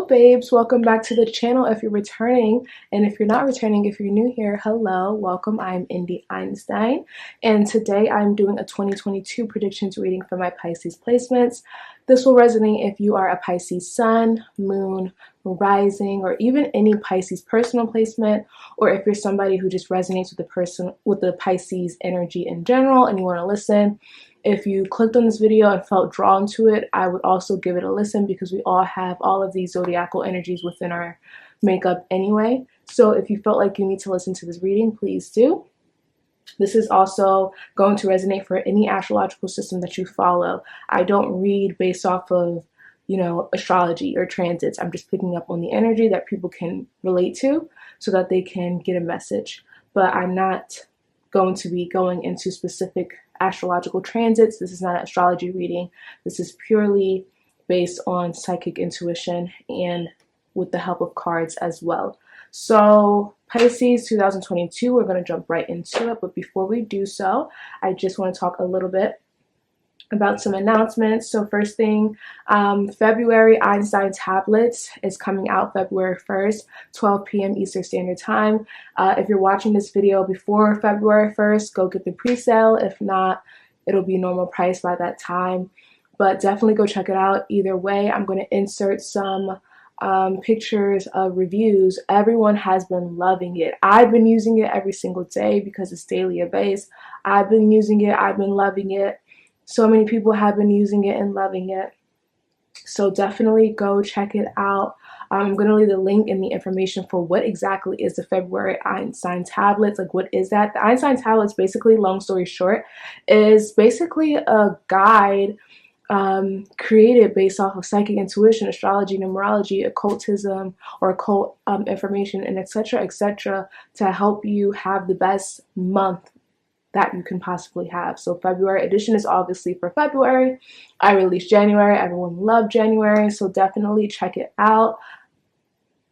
babes, welcome back to the channel if you're returning, and if you're not returning, if you're new here, hello, welcome. I'm Indy Einstein, and today I'm doing a 2022 predictions reading for my Pisces placements. This will resonate if you are a Pisces sun, moon, rising, or even any Pisces personal placement, or if you're somebody who just resonates with the Pisces energy in general and you want to listen. If you clicked on this video and felt drawn to it, I would also give it a listen because we all have all of these zodiacal energies within our makeup anyway. So if you felt like you need to listen to this reading, please do. This is also going to resonate for any astrological system that you follow. I don't read based off of, astrology or transits. I'm just picking up on the energy that people can relate to so that they can get a message. But I'm not going to be going into specific astrological transits. This is not an astrology reading. This is purely based on psychic intuition and with the help of cards as well. So Pisces 2022, we're going to jump right into it. But before we do so, I just want to talk a little bit about some announcements. So first thing, February Einstein tablets is coming out February 1st, 12 p.m. Eastern Standard Time. If you're watching this video before February 1st, go get the pre-sale. If not, it'll be normal price by that time. But definitely go check it out. Either way, I'm going to insert some pictures of reviews. Everyone has been loving it. I've been using it every single day because it's daily based. I've been using it. I've been loving it. So many people have been using it and loving it. So definitely go check it out. I'm going to leave the link in the information for what exactly is the February Einstein tablets. Like, what is that? The Einstein tablets, basically, long story short, is basically a guide created based off of psychic intuition, astrology, numerology, occultism, or occult information, and etc., to help you have the best month that you can possibly have. So February edition is obviously for February. I released January. Everyone loved January, so definitely check it out.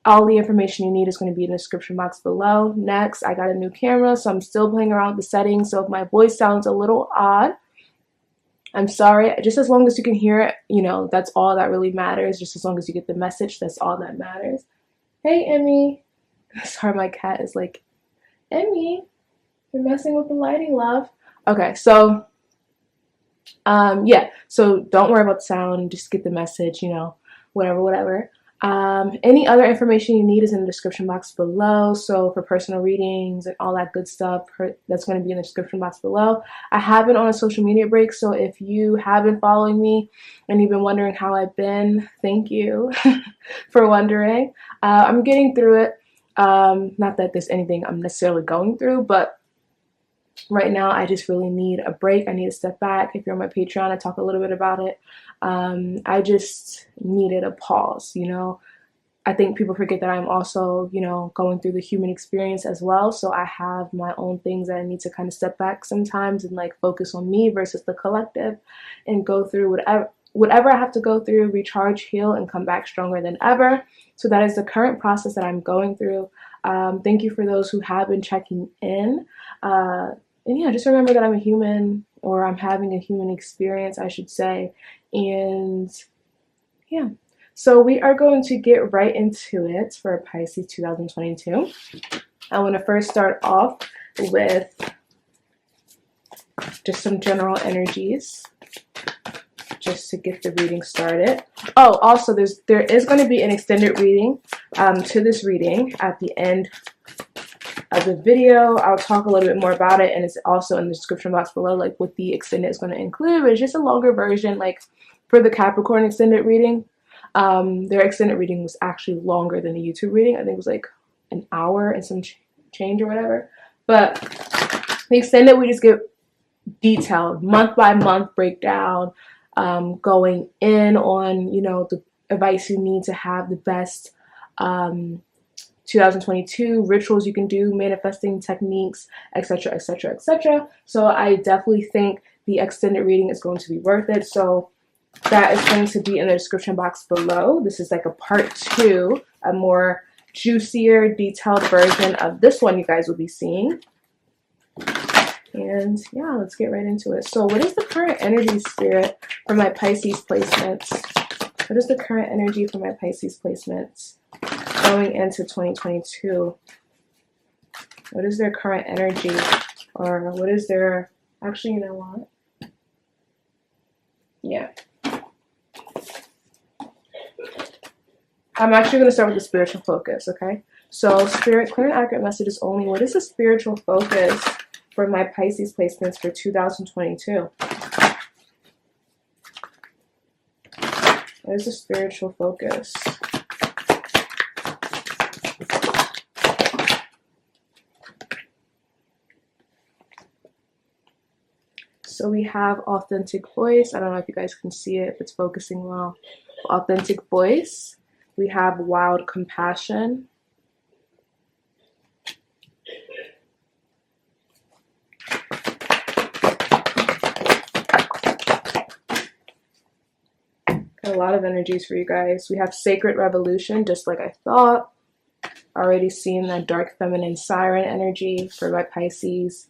All the information you need is going to be in the description box below. Next, I got a new camera, so I'm still playing around with the settings. So if my voice sounds a little odd, I'm sorry. Just as long as you can hear it, that's all that really matters. Just as long as you get the message, that's all that matters. Hey, Emmy. Sorry, my cat is like, Emmy, you're messing with the lighting, love. Okay, so yeah, so don't worry about the sound, just get the message, whatever. Any other information you need is in the description box below. So for personal readings and all that good stuff, that's going to be in the description box below. I have been on a social media break, so if you have been following me and you've been wondering how I've been, thank you for wondering. I'm getting through it. Not that there's anything I'm necessarily going through, but right now I just really need a break. I need to step back. If you're on my Patreon, I talk a little bit about it. I just needed a pause. I think people forget that I'm also, going through the human experience as well. So I have my own things that I need to kind of step back sometimes and like focus on me versus the collective and go through whatever I have to go through, recharge, heal, and come back stronger than ever. So that is the current process that I'm going through. Thank you for those who have been checking in. And yeah, just remember that I'm a human, or I'm having a human experience, I should say. And yeah, so we are going to get right into it for Pisces 2022. I want to first start off with just some general energies, just to get the reading started. Oh, also there is going to be an extended reading to this reading at the end of the video. I'll talk a little bit more about it, and it's also in the description box below, like what the extended is going to include. But it's just a longer version. Like for the Capricorn extended reading, their extended reading was actually longer than the YouTube reading. I think it was like an hour and some change or whatever. But the extended, we just get detailed month by month breakdown, going in on the advice you need to have the best 2022 rituals you can do, manifesting techniques, etc. So I definitely think the extended reading is going to be worth it. So that is going to be in the description box below. This is like a part 2, a more juicier, detailed version of this one you guys will be seeing. And yeah, let's get right into it. So what is the current energy spirit for my Pisces placements What is the current energy for my Pisces placements going into 2022? What is their current energy? Or what is their, actually, you know what? Yeah. I'm actually going to start with the spiritual focus, okay? So, Spirit, clear and accurate messages only. What is the spiritual focus for my Pisces placements for 2022? What is the spiritual focus? So we have authentic voice. I don't know if you guys can see it, if it's focusing well. Authentic voice. We have wild compassion. Got a lot of energies for you guys. We have sacred revolution, just like I thought. Already seeing that dark feminine siren energy for my Pisces,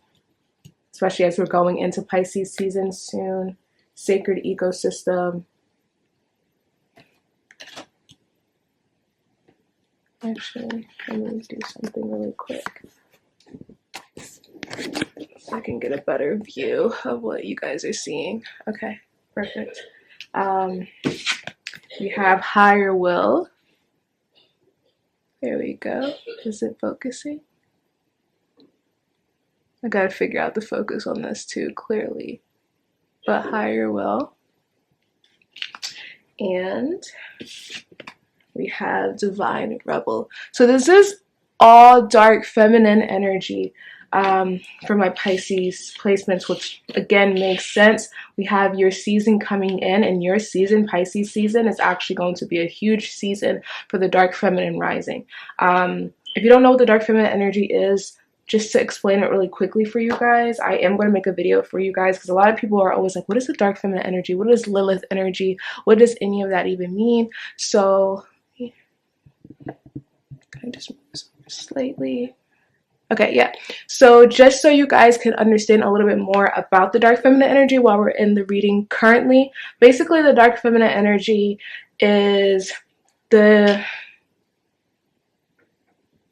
especially as we're going into Pisces season soon. Sacred ecosystem. Actually, let me do something really quick so I can get a better view of what you guys are seeing. Okay, perfect. We have higher will. There we go. Is it focusing? I gotta figure out the focus on this too, clearly. But higher will. And we have divine rebel. So this is all dark feminine energy for my Pisces placements, which again makes sense. We have your season coming in, and your season, Pisces season, is actually going to be a huge season for the dark feminine rising. If you don't know what the dark feminine energy is, just to explain it really quickly for you guys, I am going to make a video for you guys, because a lot of people are always like, what is the dark feminine energy? What is Lilith energy? What does any of that even mean? So can I just move this slightly? Okay, yeah. So just so you guys can understand a little bit more about the dark feminine energy while we're in the reading currently, basically the dark feminine energy is the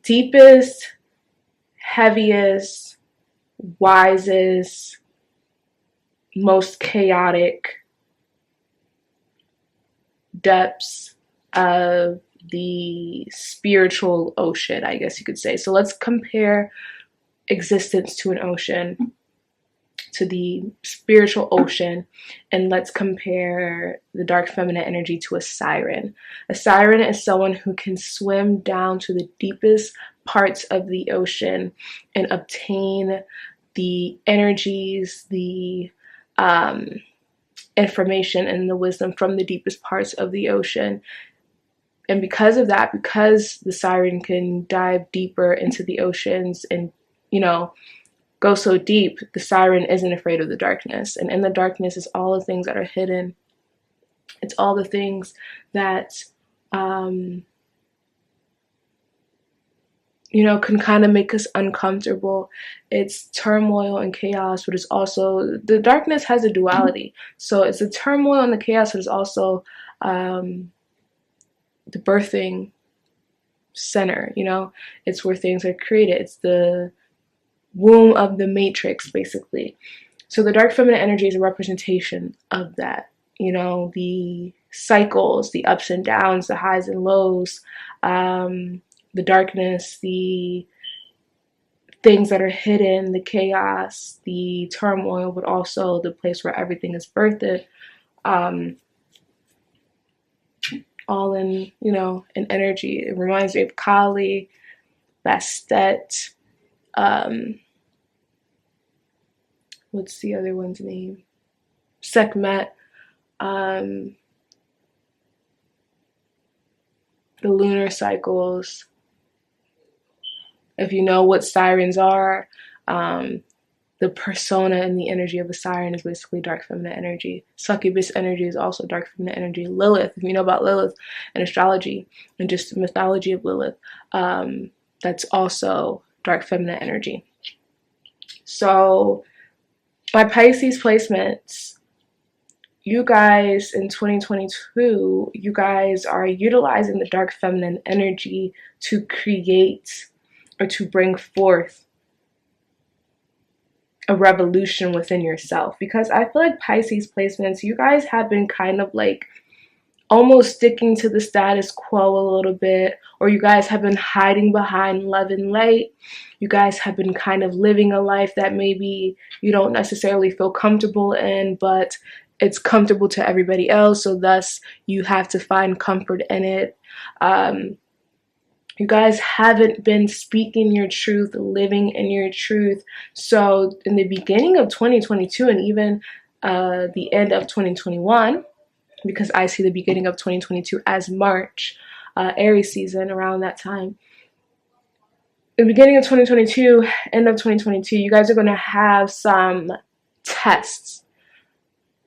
deepest, heaviest, wisest, most chaotic depths of the spiritual ocean, I guess you could say. So let's compare existence to an ocean, to the spiritual ocean, and let's compare the dark feminine energy to a siren. A siren is someone who can swim down to the deepest parts of the ocean and obtain the energies, the information, and the wisdom from the deepest parts of the ocean. And because of that, because the siren can dive deeper into the oceans and, you know, go so deep, the siren isn't afraid of the darkness. And in the darkness is all the things that are hidden. It's all the things that, you know, can kind of make us uncomfortable. It's turmoil and chaos, but it's also, the darkness has a duality. So it's the turmoil and the chaos, but it's also the birthing center, you know? It's where things are created. It's the womb of the matrix, basically. So the dark feminine energy is a representation of that, you know, the cycles, the ups and downs, the highs and lows, the darkness, the things that are hidden, the chaos, the turmoil, but also the place where everything is birthed, all in, you know, in energy. It reminds me of Kali, Bastet, what's the other one's name? Sekhmet, the lunar cycles. If you know what sirens are, the persona and the energy of a siren is basically dark feminine energy. Succubus energy is also dark feminine energy. Lilith, if you know about Lilith and astrology and just the mythology of Lilith, that's also dark feminine energy. So my Pisces placements you guys in 2022, you guys are utilizing the dark feminine energy to create or to bring forth a revolution within yourself. Because I feel like Pisces placements, you guys have been kind of like almost sticking to the status quo a little bit, or you guys have been hiding behind love and light. You guys have been kind of living a life that maybe you don't necessarily feel comfortable in, but it's comfortable to everybody else, so thus you have to find comfort in it. You guys haven't been speaking your truth, living in your truth. So in the beginning of 2022 and even the end of 2021, because I see the beginning of 2022 as March, Aries season around that time. The beginning of 2022, end of 2022, you guys are going to have some tests.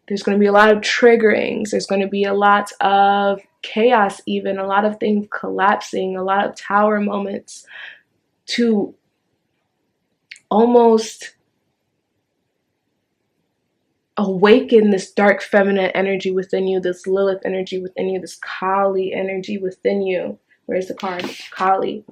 There's going to be a lot of triggerings. There's going to be a lot of chaos, even a lot of things collapsing, a lot of tower moments to almost awaken this dark feminine energy within you, this Lilith energy within you, this Kali energy within you. Where's the card? Kali.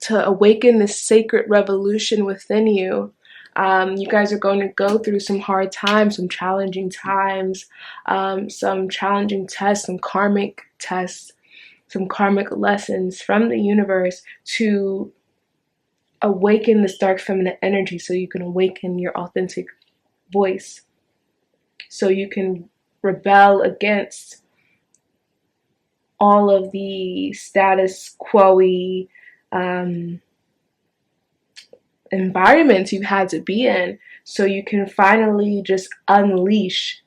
To awaken this sacred revolution within you. You guys are going to go through some hard times, some challenging times, some challenging tests, some karmic tests, some karmic lessons from the universe to awaken this dark feminine energy so you can awaken your authentic voice, so you can rebel against all of the status quo-y environments you've had to be in, so you can finally just unleash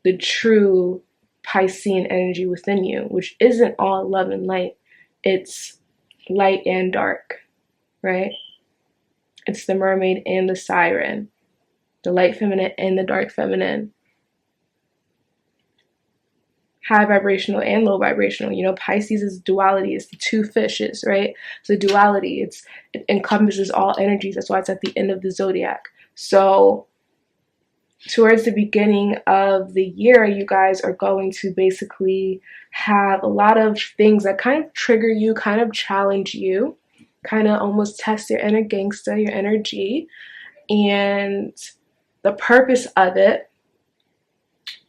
the true Piscean energy within you, which isn't all love and light. It's light and dark, right? It's the mermaid and the siren, the light feminine and the dark feminine, high vibrational and low vibrational. You know, Pisces is duality. It's the two fishes, right? It's a duality. It encompasses all energies. That's why it's at the end of the zodiac. So towards the beginning of the year, you guys are going to basically have a lot of things that kind of trigger you, kind of challenge you, kind of almost test your inner gangster, your energy. And the purpose of it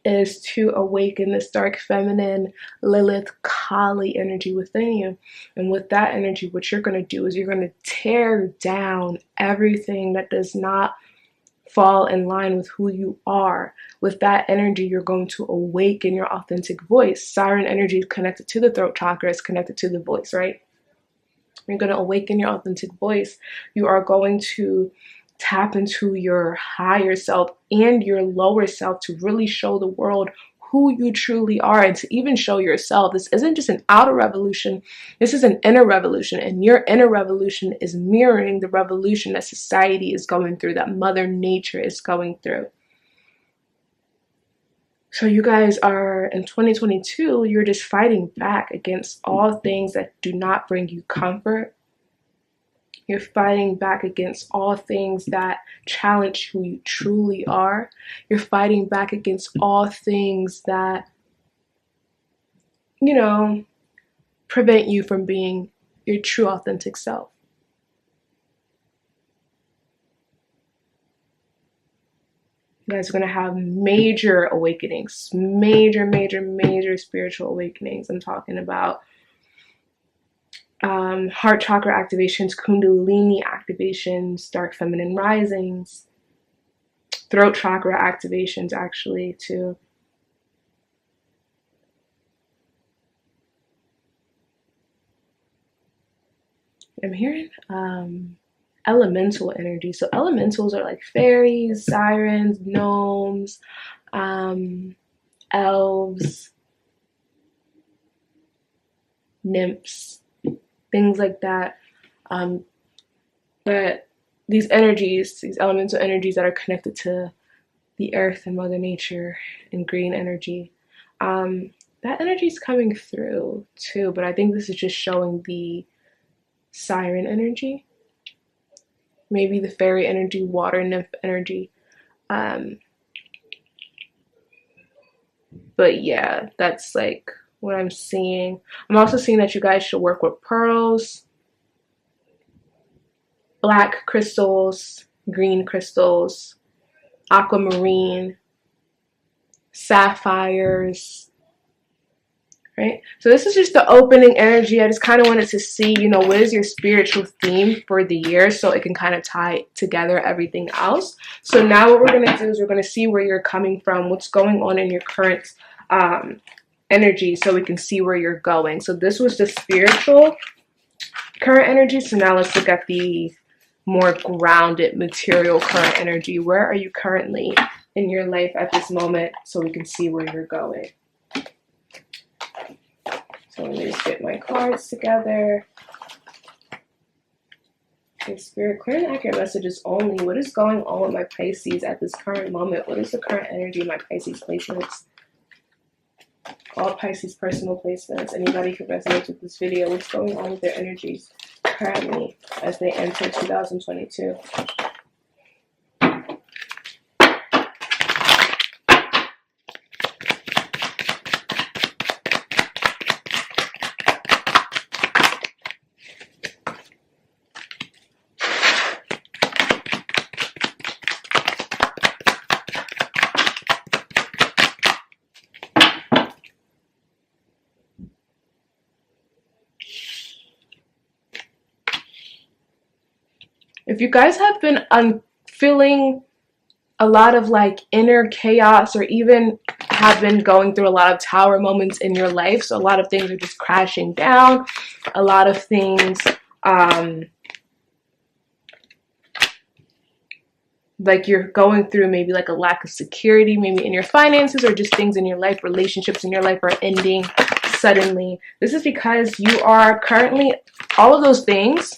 is to awaken this dark feminine Lilith Kali energy within you. And with that energy, what you're going to do is you're going to tear down everything that does not fall in line with who you are. With that energy, you're going to awaken your authentic voice. Siren energy is connected to the throat chakra, it's connected to the voice, right? You're going to awaken your authentic voice. You are going to tap into your higher self and your lower self to really show the world who you truly are, and to even show yourself. This isn't just an outer revolution, this is an inner revolution, and your inner revolution is mirroring the revolution that society is going through, that Mother Nature is going through. So you guys are, in 2022, you're just fighting back against all things that do not bring you comfort. You're fighting back against all things that challenge who you truly are. You're fighting back against all things that, you know, prevent you from being your true authentic self. You guys are going to have major awakenings, major spiritual awakenings. I'm talking about heart chakra activations, kundalini activations, dark feminine risings, throat chakra activations actually too. I'm hearing elemental energy. So elementals are like fairies, sirens, gnomes, elves, nymphs, things like that. But these energies, these elemental energies that are connected to the earth and Mother Nature and green energy, that energy is coming through too. But I think this is just showing the siren energy, maybe the fairy energy, water nymph energy. But yeah, that's like what I'm seeing. I'm also seeing that you guys should work with pearls, black crystals, green crystals, aquamarine, sapphires, right? So this is just the opening energy. I just kind of wanted to see, you know, what is your spiritual theme for the year so it can kind of tie together everything else. So now what we're going to do is we're going to see where you're coming from, what's going on in your current energy, so we can see where you're going. So this was the spiritual current energy. So now let's look at the more grounded material current energy. Where are you currently in your life at this moment so we can see where you're going? So let me just get my cards together. Okay, Spirit, clear and accurate messages only. What is going on with my Pisces at this current moment? What is the current energy of my Pisces placements? All Pisces personal placements. Anybody who resonates with this video, what's going on with their energies currently as they enter 2022? If you guys have been feeling a lot of like inner chaos, or even have been going through a lot of tower moments in your life, so a lot of things are just crashing down, a lot of things like you're going through maybe like a lack of security, maybe in your finances, or just things in your life, relationships in your life are ending suddenly. This is because you are currently, all of those things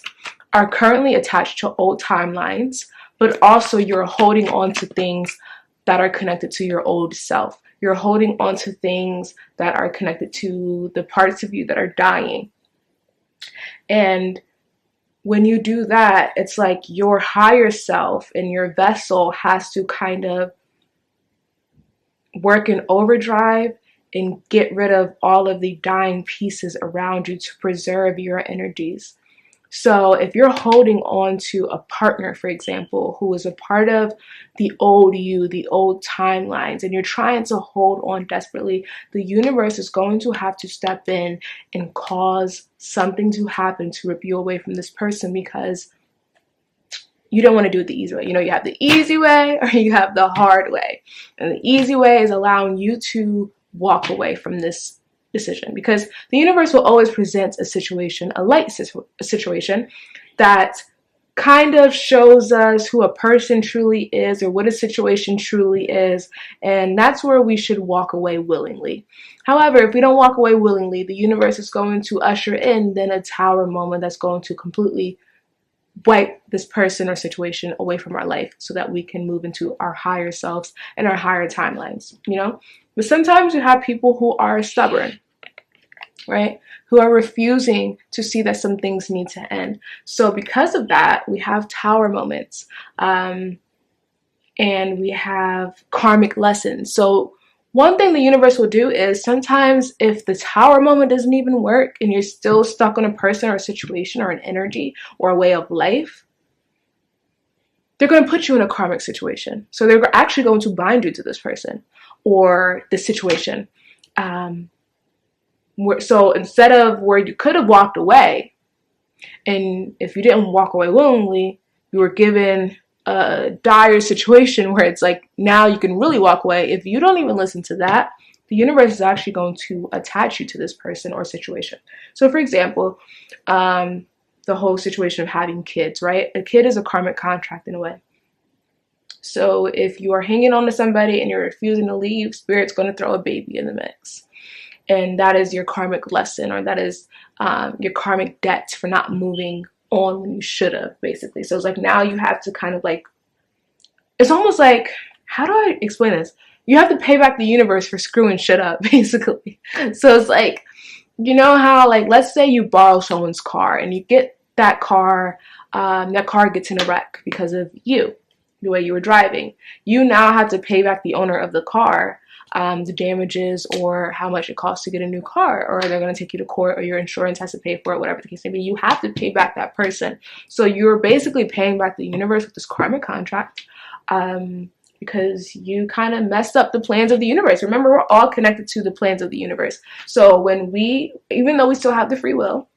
are currently attached to old timelines, but also you're holding on to things that are connected to your old self. You're holding on to things that are connected to the parts of you that are dying. And when you do that, it's like your higher self and your vessel has to kind of work in overdrive and get rid of all of the dying pieces around you to preserve your energies. So if you're holding on to a partner, for example, who is a part of the old you, the old timelines, and you're trying to hold on desperately, the universe is going to have to step in and cause something to happen to rip you away from this person, because you don't want to do it the easy way. You know, you have the easy way or you have the hard way. And the easy way is allowing you to walk away from this decision, because the universe will always present a situation, a light situation that kind of shows us who a person truly is or what a situation truly is, and that's where we should walk away willingly. However, if we don't walk away willingly, the universe is going to usher in then a tower moment that's going to completely wipe this person or situation away from our life so that we can move into our higher selves and our higher timelines, you know? But sometimes you have people who are stubborn, right? Who are refusing to see that some things need to end. So because of that, we have tower moments, and we have karmic lessons. So one thing the universe will do is sometimes if the tower moment doesn't even work and you're still stuck on a person or a situation or an energy or a way of life, they're going to put you in a karmic situation. So they're actually going to bind you to this person or the situation. So instead of where you could have walked away, and if you didn't walk away willingly, you were given a dire situation where it's like now you can really walk away. If you don't even listen to that, the universe is actually going to attach you to this person or situation. So for example, the whole situation of having kids, right? A kid is a karmic contract in a way. So if you are hanging on to somebody and you're refusing to leave, Spirit's going to throw a baby in the mix. And that is your karmic lesson, or that is your karmic debt for not moving on when you should have, basically. So it's like now you have to kind of like, it's almost like, how do I explain this? You have to pay back the universe for screwing shit up, basically. So it's like, you know how, like, let's say you borrow someone's car and you get that car gets in a wreck because of you, the way you were driving. You now have to pay back the owner of the car the damages or how much it costs to get a new car, or they're going to take you to court, or your insurance has to pay for it, whatever the case may be. You have to pay back that person. So you're basically paying back the universe with this karmic contract, because you kind of messed up the plans of the universe. Remember, we're all connected to the plans of the universe. So when we, even though we still have the free will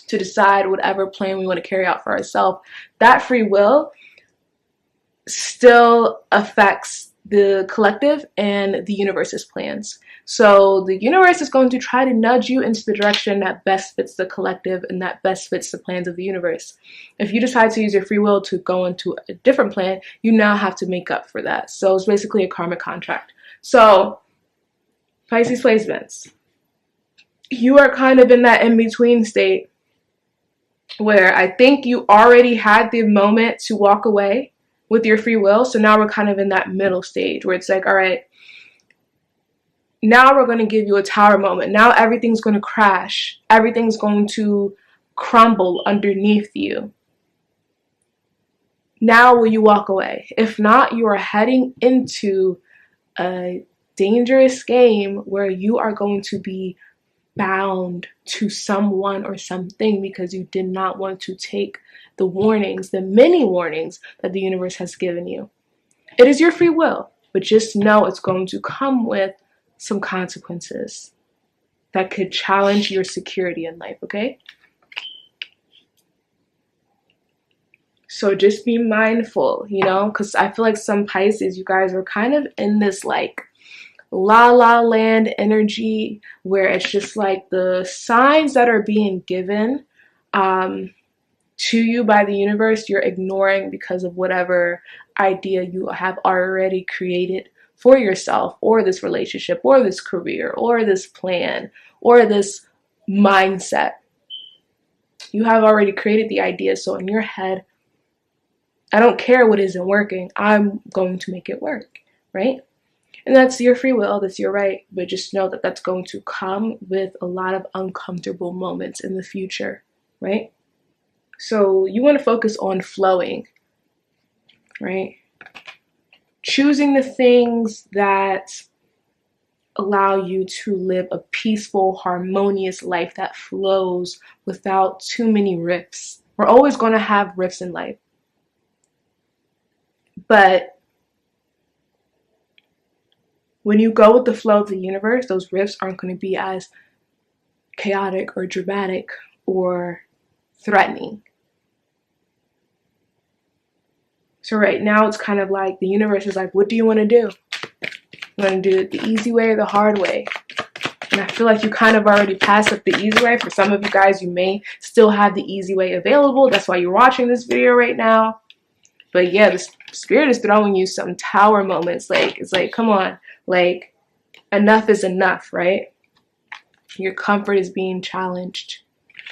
to decide whatever plan we want to carry out for ourselves, that free will still affects the collective and the universe's plans. So the universe is going to try to nudge you into the direction that best fits the collective and that best fits the plans of the universe. If you decide to use your free will to go into a different plan, you now have to make up for that. So it's basically a karmic contract. So Pisces placements, you are kind of in that in-between state where I think you already had the moment to walk away with your free will. So now we're kind of in that middle stage where it's like, all right, now we're going to give you a tower moment. Now everything's going to crash. Everything's going to crumble underneath you. Now will you walk away? If not, you are heading into a dangerous game where you are going to be bound to someone or something because you did not want to take the warnings, the many warnings that the universe has given you. It is your free will, but just know it's going to come with some consequences that could challenge your security in life, okay? So just be mindful, you know, because I feel like some Pisces, you guys are kind of in this like la la land energy where it's just like the signs that are being given to you by the universe, you're ignoring because of whatever idea you have already created for yourself, or this relationship, or this career, or this plan, or this mindset. You have already created the idea, so in your head, I don't care what isn't working, I'm going to make it work, right? And that's your free will, that's your right, but just know that that's going to come with a lot of uncomfortable moments in the future, right? So you want to focus on flowing, right? Choosing the things that allow you to live a peaceful, harmonious life that flows without too many rifts. We're always going to have rifts in life. But when you go with the flow of the universe, those rifts aren't going to be as chaotic or dramatic or threatening. So right now it's kind of like the universe is like, what do you want to do? You want to do it the easy way or the hard way? And I feel like you kind of already passed up the easy way. For some of you guys, you may still have the easy way available. That's why you're watching this video right now. But yeah, the spirit is throwing you some tower moments. Like, it's like, come on, like, enough is enough, right? Your comfort is being challenged.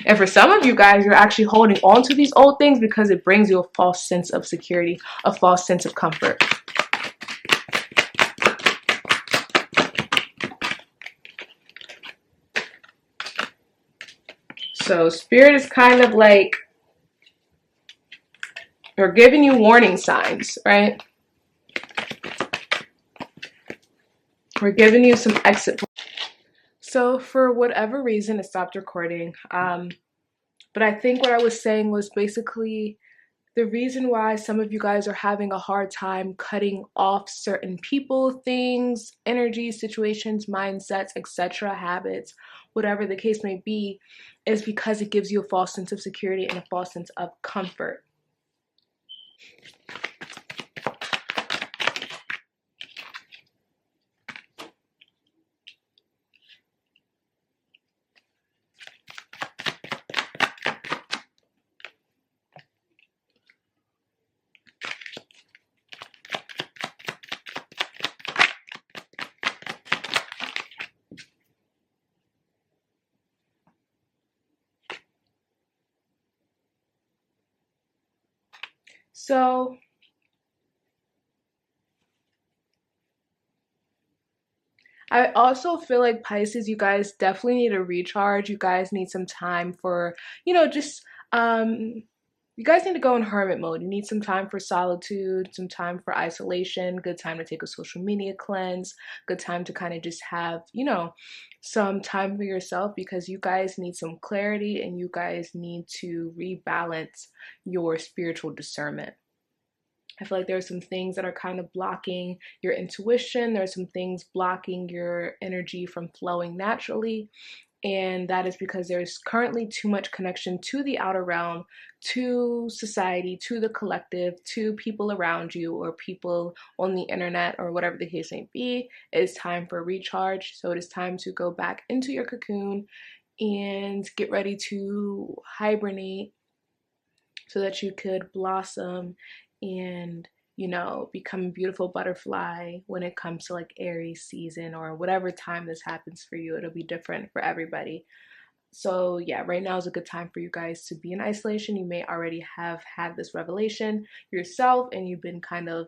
And for some of you guys, you're actually holding on to these old things because it brings you a false sense of security, a false sense of comfort. So spirit is kind of like, we're giving you warning signs, right? We're giving you some exit. So for whatever reason, it stopped recording. But I think what I was saying was basically the reason why some of you guys are having a hard time cutting off certain people, things, energies, situations, mindsets, etc., habits, whatever the case may be, is because it gives you a false sense of security and a false sense of comfort. So I also feel like Pisces, you guys definitely need a recharge. You guys need some time for, you know, just you guys need to go in hermit mode. You need some time for solitude, some time for isolation, good time to take a social media cleanse, good time to kind of just have, you know, some time for yourself, because you guys need some clarity and you guys need to rebalance your spiritual discernment. I feel like there are some things that are kind of blocking your intuition. There are some things blocking your energy from flowing naturally. And that is because there's currently too much connection to the outer realm, to society, to the collective, to people around you or people on the internet or whatever the case may be. It is time for recharge. So it is time to go back into your cocoon and get ready to hibernate so that you could blossom and, you know, become a beautiful butterfly when it comes to like Aries season or whatever time this happens for you. It'll be different for everybody. So yeah, right now is a good time for you guys to be in isolation. You may already have had this revelation yourself and you've been kind of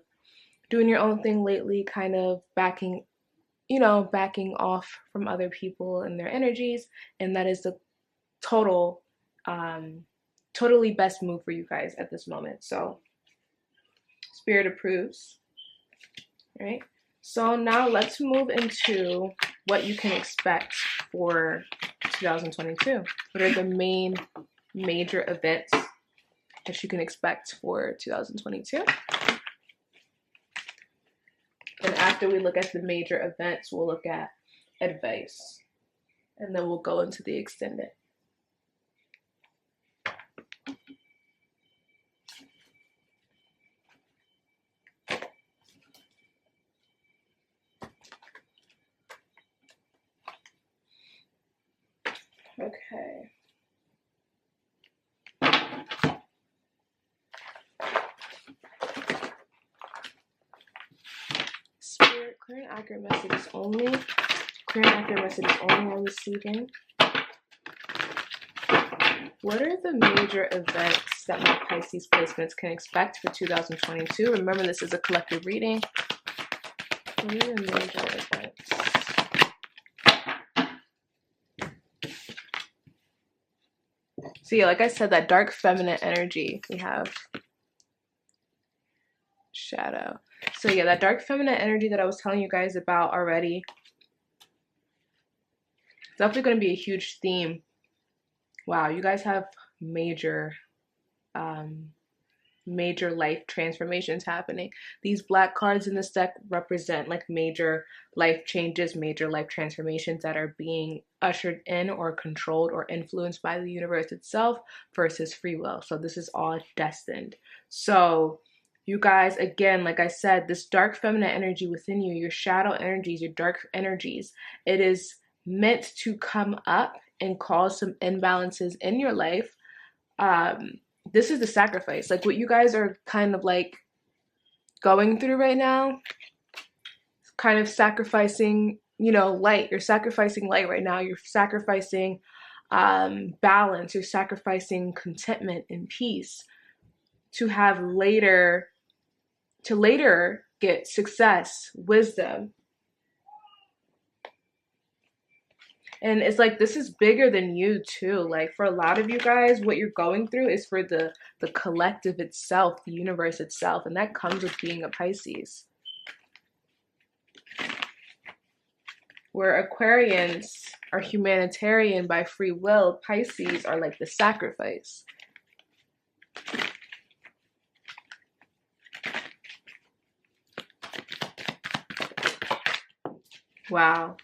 doing your own thing lately, kind of backing off from other people and their energies. And that is the totally best move for you guys at this moment. So Spirit approves. All right. So now let's move into what you can expect for 2022. What are the main major events that you can expect for 2022? And after we look at the major events, we'll look at advice. And then we'll go into the extended. Okay. Spirit, clear and accurate messages only. Clear and accurate messages only I'm receiving. What are the major events that my Pisces placements can expect for 2022? Remember, this is a collective reading. What are the major events? So yeah, like I said, that dark feminine energy, we have shadow. So yeah, that dark feminine energy that I was telling you guys about already, it's definitely going to be a huge theme. Wow, you guys have major life transformations happening. These black cards in this deck represent like major life changes, major life transformations that are being ushered in or controlled or influenced by the universe itself versus free will. So this is all destined. So you guys, again, like I said, this dark feminine energy within you, your shadow energies, your dark energies, it is meant to come up and cause some imbalances in your life. This is the sacrifice. Like what you guys are kind of like going through right now, kind of sacrificing, you know, light. You're sacrificing light right now. You're sacrificing balance. You're sacrificing contentment and peace to have later get success, wisdom. And it's like, this is bigger than you too. Like for a lot of you guys, what you're going through is for the collective itself, the universe itself. And that comes with being a Pisces. Where Aquarians are humanitarian by free will, Pisces are like the sacrifice. Wow.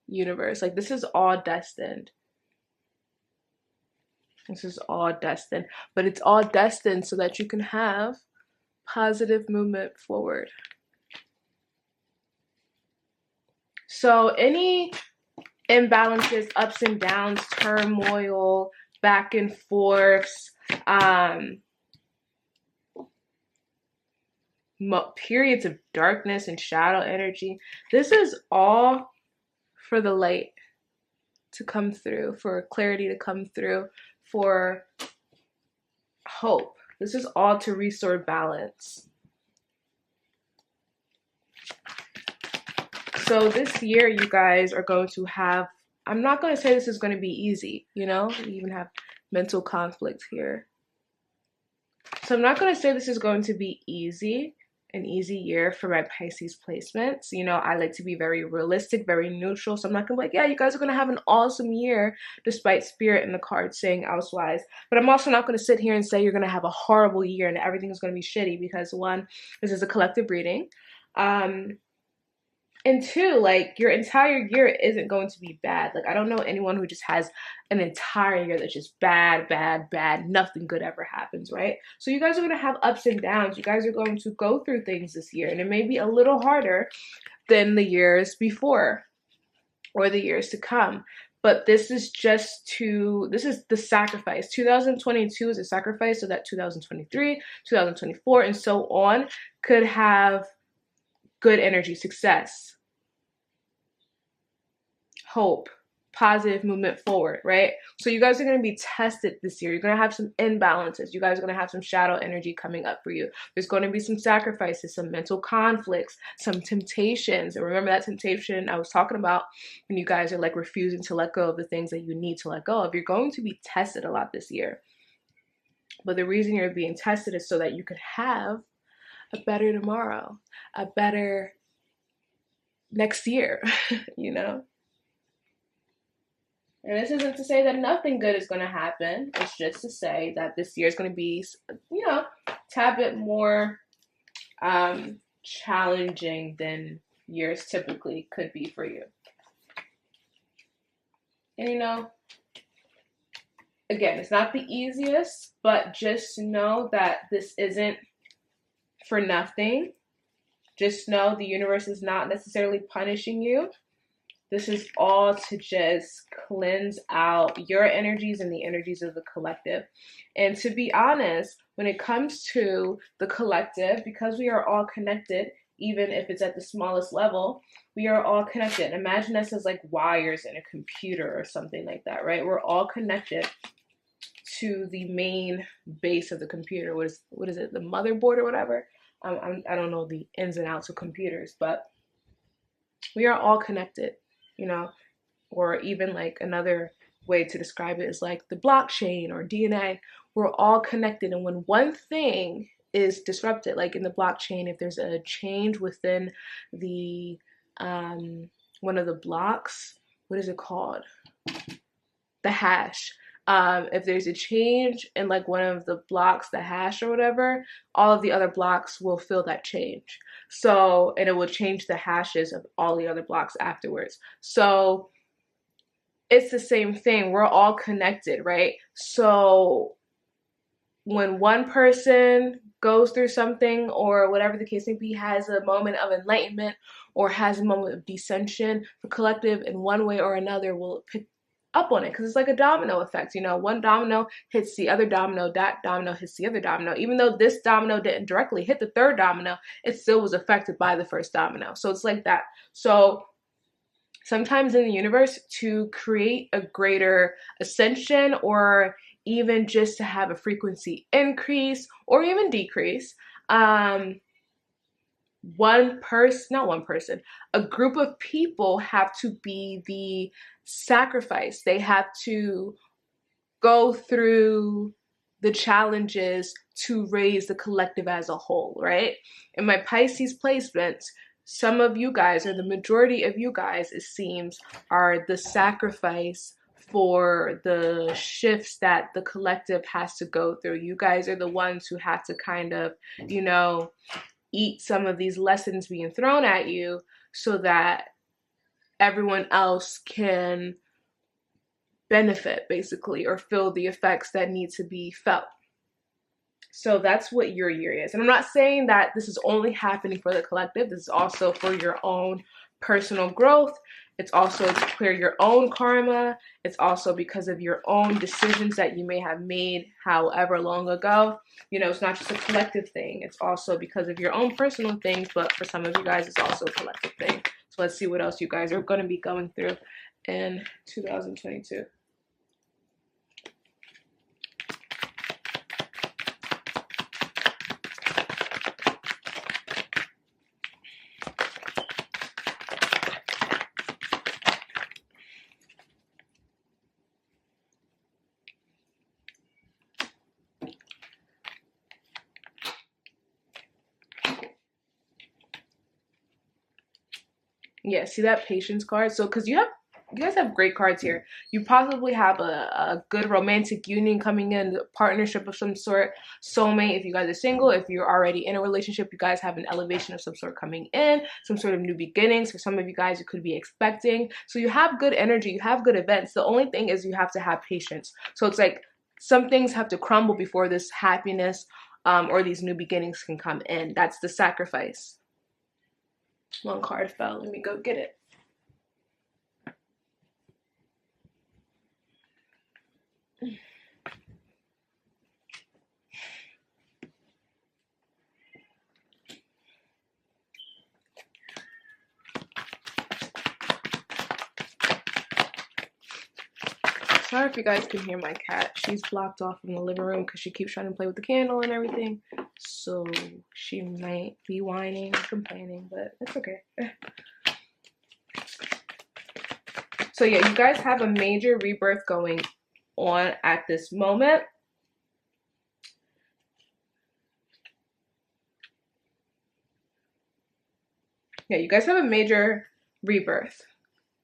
Universe, like this is all destined. This is all destined, but it's all destined so that you can have positive movement forward. So any imbalances, ups and downs, turmoil, back and forths, periods of darkness and shadow energy, this is all for the light to come through, for clarity to come through, for hope. This is all to restore balance. So this year, you guys are going to have, I'm not going to say this is going to be easy, you know, you even have mental conflict here. So I'm not going to say this is going to be an easy year for my Pisces placements. You know, I like to be very realistic, very neutral. So I'm not going to be like, yeah, you guys are going to have an awesome year despite spirit in the cards saying elsewise. But I'm also not going to sit here and say you're going to have a horrible year and everything is going to be shitty because one, this is a collective reading. And two, like, your entire year isn't going to be bad. Like, I don't know anyone who just has an entire year that's just bad, bad, bad. Nothing good ever happens, right? So you guys are going to have ups and downs. You guys are going to go through things this year. And it may be a little harder than the years before or the years to come. But this is this is the sacrifice. 2022 is a sacrifice so that 2023, 2024, and so on could have good energy, success, hope, positive movement forward, right? So you guys are going to be tested this year. You're going to have some imbalances. You guys are going to have some shadow energy coming up for you. There's going to be some sacrifices, some mental conflicts, some temptations. And remember that temptation I was talking about when you guys are like refusing to let go of the things that you need to let go of. You're going to be tested a lot this year. But the reason you're being tested is so that you could have a better tomorrow, a better next year, you know? And this isn't to say that nothing good is going to happen. It's just to say that this year is going to be, you know, a tad bit more challenging than years typically could be for you. And, you know, again, it's not the easiest, but just know that this isn't for nothing. Just know the universe is not necessarily punishing you. This is all to just cleanse out your energies and the energies of the collective. And to be honest, when it comes to the collective, because we are all connected, even if it's at the smallest level, we are all connected. Imagine us as like wires in a computer or something like that, right? We're all connected to the main base of the computer. What is it? The motherboard or whatever? I don't know the ins and outs of computers, but we are all connected. You know, or even like another way to describe it is like the blockchain or DNA. We're all connected. And when one thing is disrupted, like in the blockchain, if there's a change within the one of the blocks, what is it called? The hash. If there's a change in like one of the blocks, the hash or whatever, all of the other blocks will feel that change. So, and it will change the hashes of all the other blocks afterwards. So it's the same thing. We're all connected, right? So when one person goes through something or whatever the case may be, has a moment of enlightenment or has a moment of descension, the collective in one way or another will pick up on it, because it's like a domino effect. You know, one domino hits the other domino, that domino hits the other domino. Even though this domino didn't directly hit the third domino, it still was affected by the first domino. So it's like that. So sometimes in the universe, to create a greater ascension or even just to have a frequency increase or even decrease, a group of people have to be the sacrifice. They have to go through the challenges to raise the collective as a whole, right? In my Pisces placements, some of you guys, or the majority of you guys, it seems, are the sacrifice for the shifts that the collective has to go through. You guys are the ones who have to kind of, you know, eat some of these lessons being thrown at you so that everyone else can benefit, basically, or feel the effects that need to be felt. So that's what your year is. And I'm not saying that this is only happening for the collective. This is also for your own personal growth. It's also to clear your own karma. It's also because of your own decisions that you may have made however long ago. You know, it's not just a collective thing. It's also because of your own personal things, but for some of you guys, it's also a collective thing. So let's see what else you guys are going to be going through in 2022. Yeah, see that patience card? So, because you guys have great cards here. You possibly have a good romantic union coming in, a partnership of some sort, soulmate if you guys are single. If you're already in a relationship, you guys have an elevation of some sort coming in, some sort of new beginnings. For some of you guys, you could be expecting. So you have good energy, you have good events. The only thing is you have to have patience. So it's like some things have to crumble before this happiness or these new beginnings can come in. That's the sacrifice. One card fell. Let me go get it. Sorry if you guys can hear my cat. She's blocked off from the living room because she keeps trying to play with the candle and everything. So she might be whining and complaining, but it's okay. So yeah, you guys have a major rebirth going on at this moment. Yeah, you guys have a major rebirth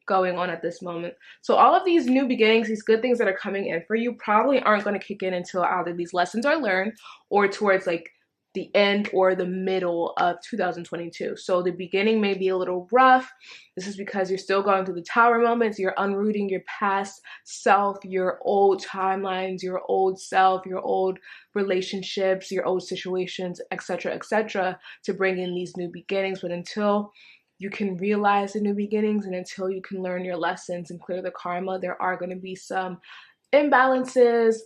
going on at this moment. So all of these new beginnings, these good things that are coming in for you probably aren't going to kick in until either these lessons are learned or towards like the end or the middle of 2022. So the beginning may be a little rough. This is because you're still going through the tower moments. You're unrooting your past self, your old timelines, your old self, your old relationships, your old situations, etc., to bring in these new beginnings. But until you can realize the new beginnings and until you can learn your lessons and clear the karma, there are going to be some imbalances.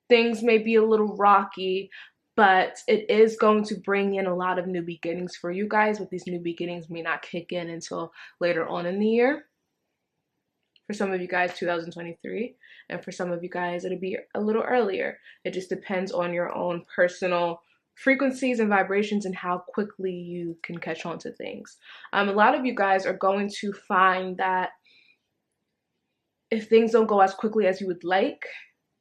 Things may be a little rocky, but it is going to bring in a lot of new beginnings for you guys, but these new beginnings may not kick in until later on in the year. For some of you guys, 2023, and for some of you guys, it'll be a little earlier. It just depends on your own personal frequencies and vibrations and how quickly you can catch on to things. A lot of you guys are going to find that if things don't go as quickly as you would like,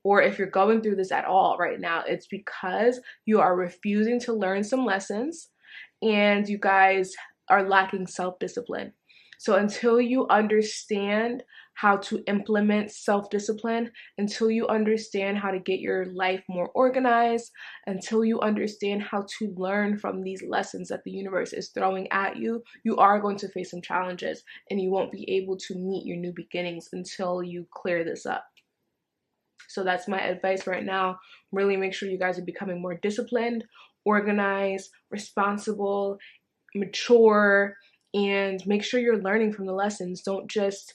or if you're going through this at all right now, it's because you are refusing to learn some lessons and you guys are lacking self-discipline. So until you understand how to implement self-discipline, until you understand how to get your life more organized, until you understand how to learn from these lessons that the universe is throwing at you, you are going to face some challenges and you won't be able to meet your new beginnings until you clear this up. So that's my advice right now. Really make sure you guys are becoming more disciplined, organized, responsible, mature, and make sure you're learning from the lessons. Don't just,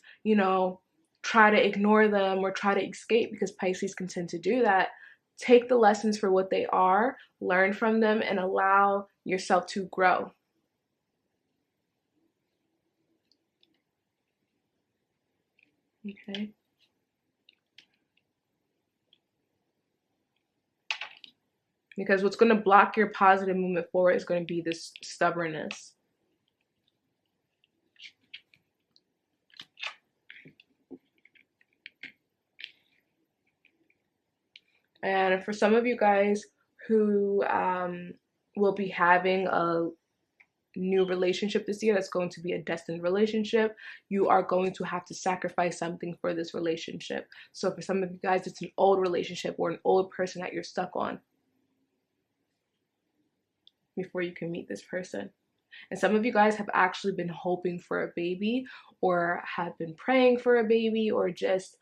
try to ignore them or try to escape, because Pisces can tend to do that. Take the lessons for what they are, learn from them, and allow yourself to grow. Okay. Because what's going to block your positive movement forward is going to be this stubbornness. And for some of you guys who will be having a new relationship this year, that's going to be a destined relationship, you are going to have to sacrifice something for this relationship. So for some of you guys, it's an old relationship or an old person that you're stuck on before you can meet this person. And some of you guys have actually been hoping for a baby, or have been praying for a baby, or just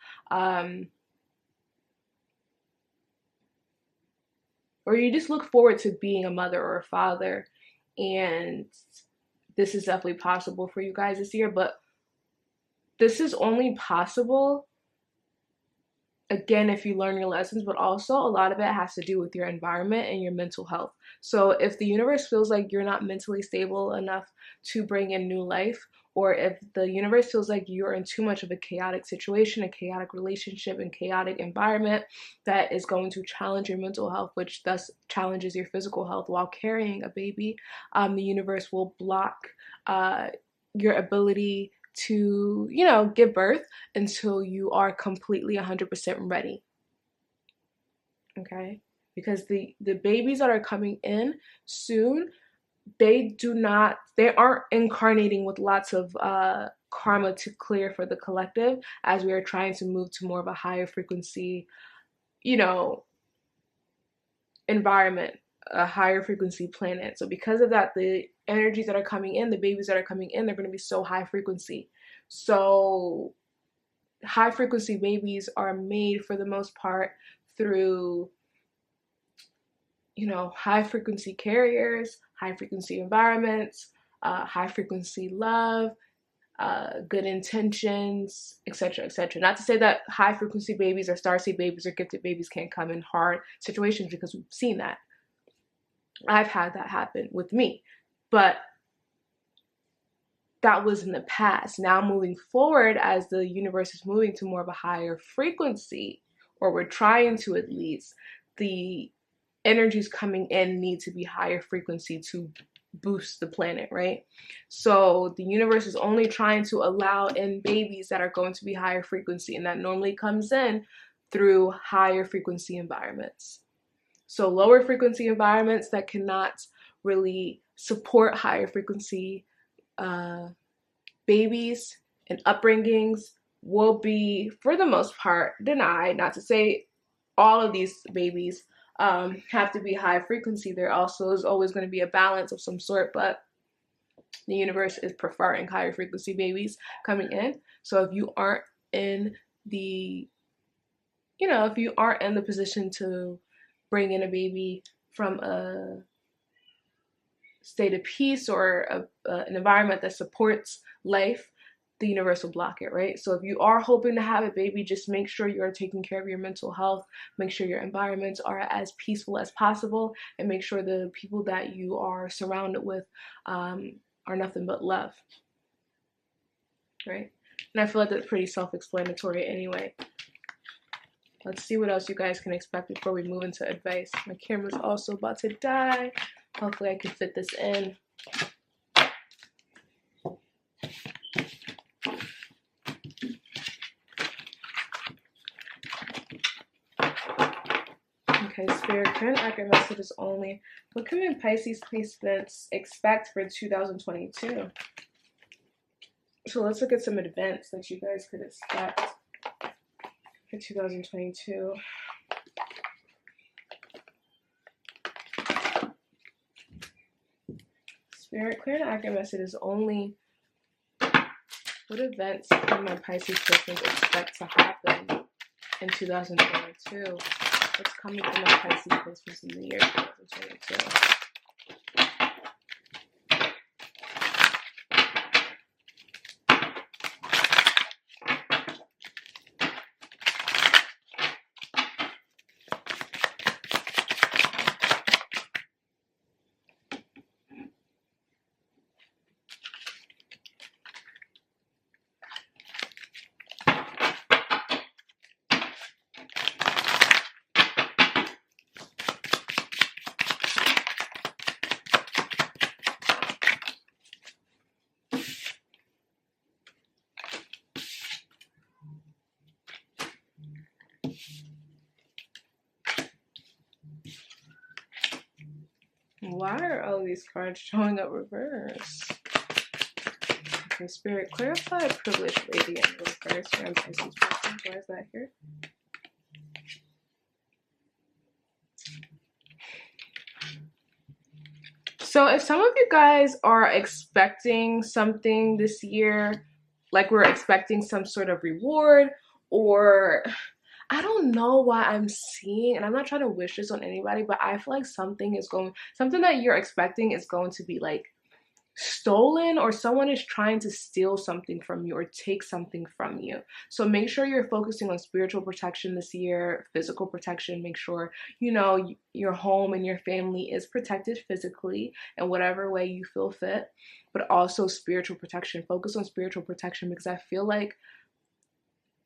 or you just look forward to being a mother or a father. And this is definitely possible for you guys this year, but this is only possible, again, if you learn your lessons, but also a lot of it has to do with your environment and your mental health. So if the universe feels like you're not mentally stable enough to bring in new life, or if the universe feels like you're in too much of a chaotic situation, a chaotic relationship, and chaotic environment that is going to challenge your mental health, which thus challenges your physical health while carrying a baby, the universe will block your ability to, give birth until you are completely 100% ready. Okay? Because the babies that are coming in soon they aren't incarnating with lots of karma to clear for the collective, as we are trying to move to more of a higher frequency, you know, environment, a higher frequency planet. So because of that, the energies that are coming in, the babies that are coming in, they're going to be so high frequency. So high frequency babies are made for the most part through, you know, high frequency carriers, high frequency environments, high frequency love, good intentions, etc., etc. Not to say that high frequency babies or starseed babies or gifted babies can't come in hard situations, because we've seen that. I've had that happen with me, but that was in the past. Now moving forward, as the universe is moving to more of a higher frequency, or we're trying to, at least, the energies coming in need to be higher frequency to boost the planet, right? So the universe is only trying to allow in babies that are going to be higher frequency, and that normally comes in through higher frequency environments. So lower frequency environments that cannot really support higher frequency babies and upbringings will be, for the most part, denied. Not to say all of these babies have to be high frequency. There also is always going to be a balance of some sort, but the universe is preferring higher frequency babies coming in. So if you aren't in the, you know, if you aren't in the position to bring in a baby from a state of peace or an environment that supports life, the universe will block it, right? So if you are hoping to have a baby, just make sure you are taking care of your mental health, make sure your environments are as peaceful as possible, and make sure the people that you are surrounded with are nothing but love, right? And I feel like that's pretty self-explanatory anyway. Let's see what else you guys can expect before we move into advice. My camera's also about to die. Hopefully I can fit this in. Okay, Spirit, current accurate messages only. What can my Pisces placements expect for 2022? So let's look at some events that you guys could expect for 2022. Spirit, clear and accurate messages only. What events can my Pisces placements expect to happen in 2022? What's coming from my Pisces placements in the year 2022? Why are all these cards showing up reverse? Okay, Spirit, clarify privilege lady and reverse for my Pisces person. Why is that here? So if some of you guys are expecting something this year, like we're expecting some sort of reward, or I don't know why I'm seeing, and I'm not trying to wish this on anybody, but I feel like something that you're expecting is going to be like stolen, or someone is trying to steal something from you or take something from you. So make sure you're focusing on spiritual protection this year, physical protection. Make sure, you know, your home and your family is protected physically in whatever way you feel fit, but also spiritual protection. Focus on spiritual protection, because I feel like,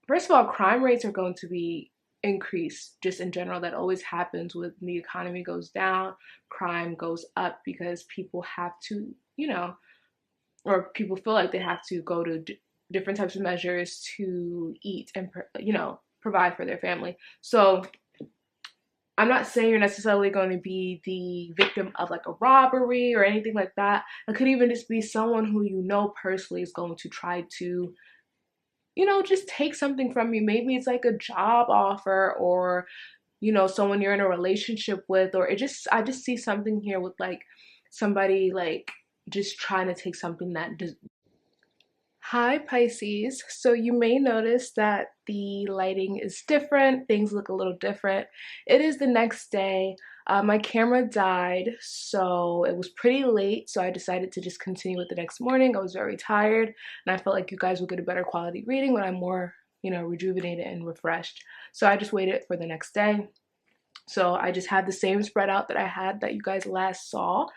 first of all, crime rates are going to be increased just in general. That always happens when the economy goes down, crime goes up, because people have to, you know, or people feel like they have to go to different types of measures to eat and, you know, provide for their family. So I'm not saying you're necessarily going to be the victim of like a robbery or anything like that. It could even just be someone who you know personally is going to try to, you know, just take something from you. Maybe it's like a job offer, or, you know, someone you're in a relationship with, or I just see something here with like somebody like just trying to take something that does. Hi Pisces. So you may notice that the lighting is different, things look a little different. It is the next day. My camera died, so it was pretty late, so I decided to just continue with the next morning. I was very tired, and I felt like you guys would get a better quality reading when I'm more, you know, rejuvenated and refreshed. So I just waited for the next day. So I just had the same spread out that I had that you guys last saw.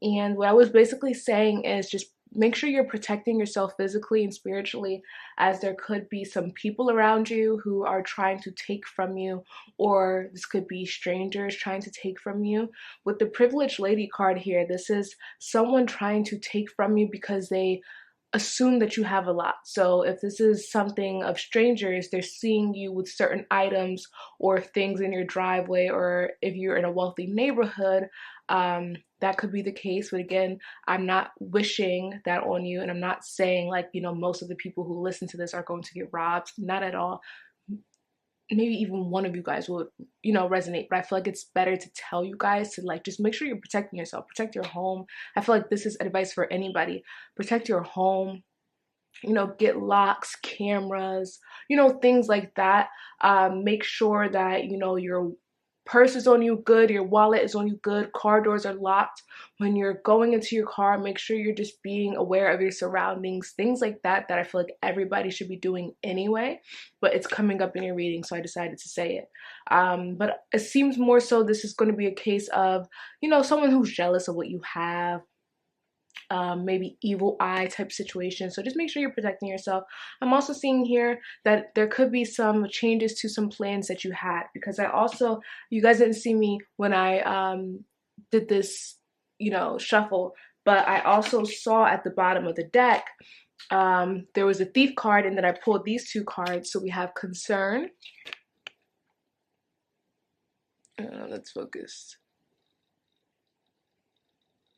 And what I was basically saying is just make sure you're protecting yourself physically and spiritually, as there could be some people around you who are trying to take from you, or this could be strangers trying to take from you. With the privileged lady card here, this is someone trying to take from you because they assume that you have a lot. So if this is something of strangers, they're seeing you with certain items or things in your driveway, or if you're in a wealthy neighborhood, that could be the case. But again, I'm not wishing that on you, and I'm not saying like, you know, most of the people who listen to this are going to get robbed. Not at all. Maybe even one of you guys will, you know, resonate, but I feel like it's better to tell you guys to like just make sure you're protecting yourself, protect your home. I feel like this is advice for anybody. Protect your home, you know, get locks, cameras, you know, things like that. Make sure that, you know, your purse is on you good, your wallet is on you good, car doors are locked. When you're going into your car, make sure you're just being aware of your surroundings, things like that, that I feel like everybody should be doing anyway, but it's coming up in your reading, so I decided to say it. But it seems more so this is going to be a case of, you know, someone who's jealous of what you have, maybe evil eye type situation. So just make sure you're protecting yourself. I'm also seeing here that there could be some changes to some plans that you had, because I also, you guys didn't see me when I did this, you know, shuffle, but I also saw at the bottom of the deck, there was a thief card, and then I pulled these two cards. So we have concern. Let's focus.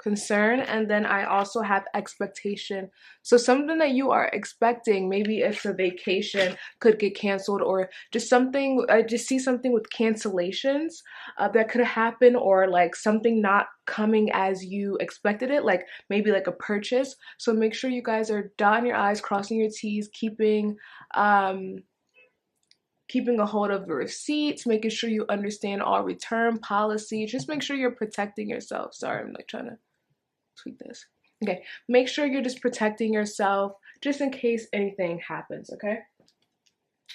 Concern, and then I also have expectation. So something that you are expecting, maybe it's a vacation, could get canceled, or just something. I just see something with cancellations that could happen, or like something not coming as you expected it, like maybe like a purchase. So make sure you guys are dotting your I's, crossing your T's, keeping a hold of the receipts, making sure you understand all return policy. Just make sure you're protecting yourself. Sorry, I'm like trying to tweak this. Okay, make sure you're just protecting yourself just in case anything happens, okay?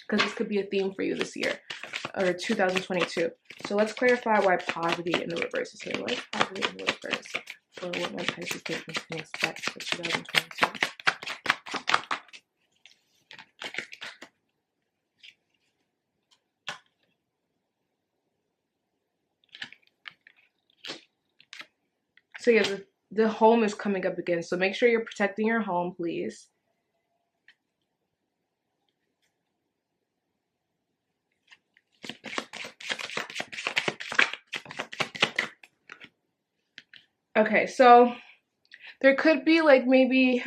Because this could be a theme for you this year, or 2022. So let's clarify why poverty in the reverse is here. What is poverty in the reverse for what my Pisces can expect for 2022? So yeah, the home is coming up again. So make sure you're protecting your home, please. Okay, so there could be like maybe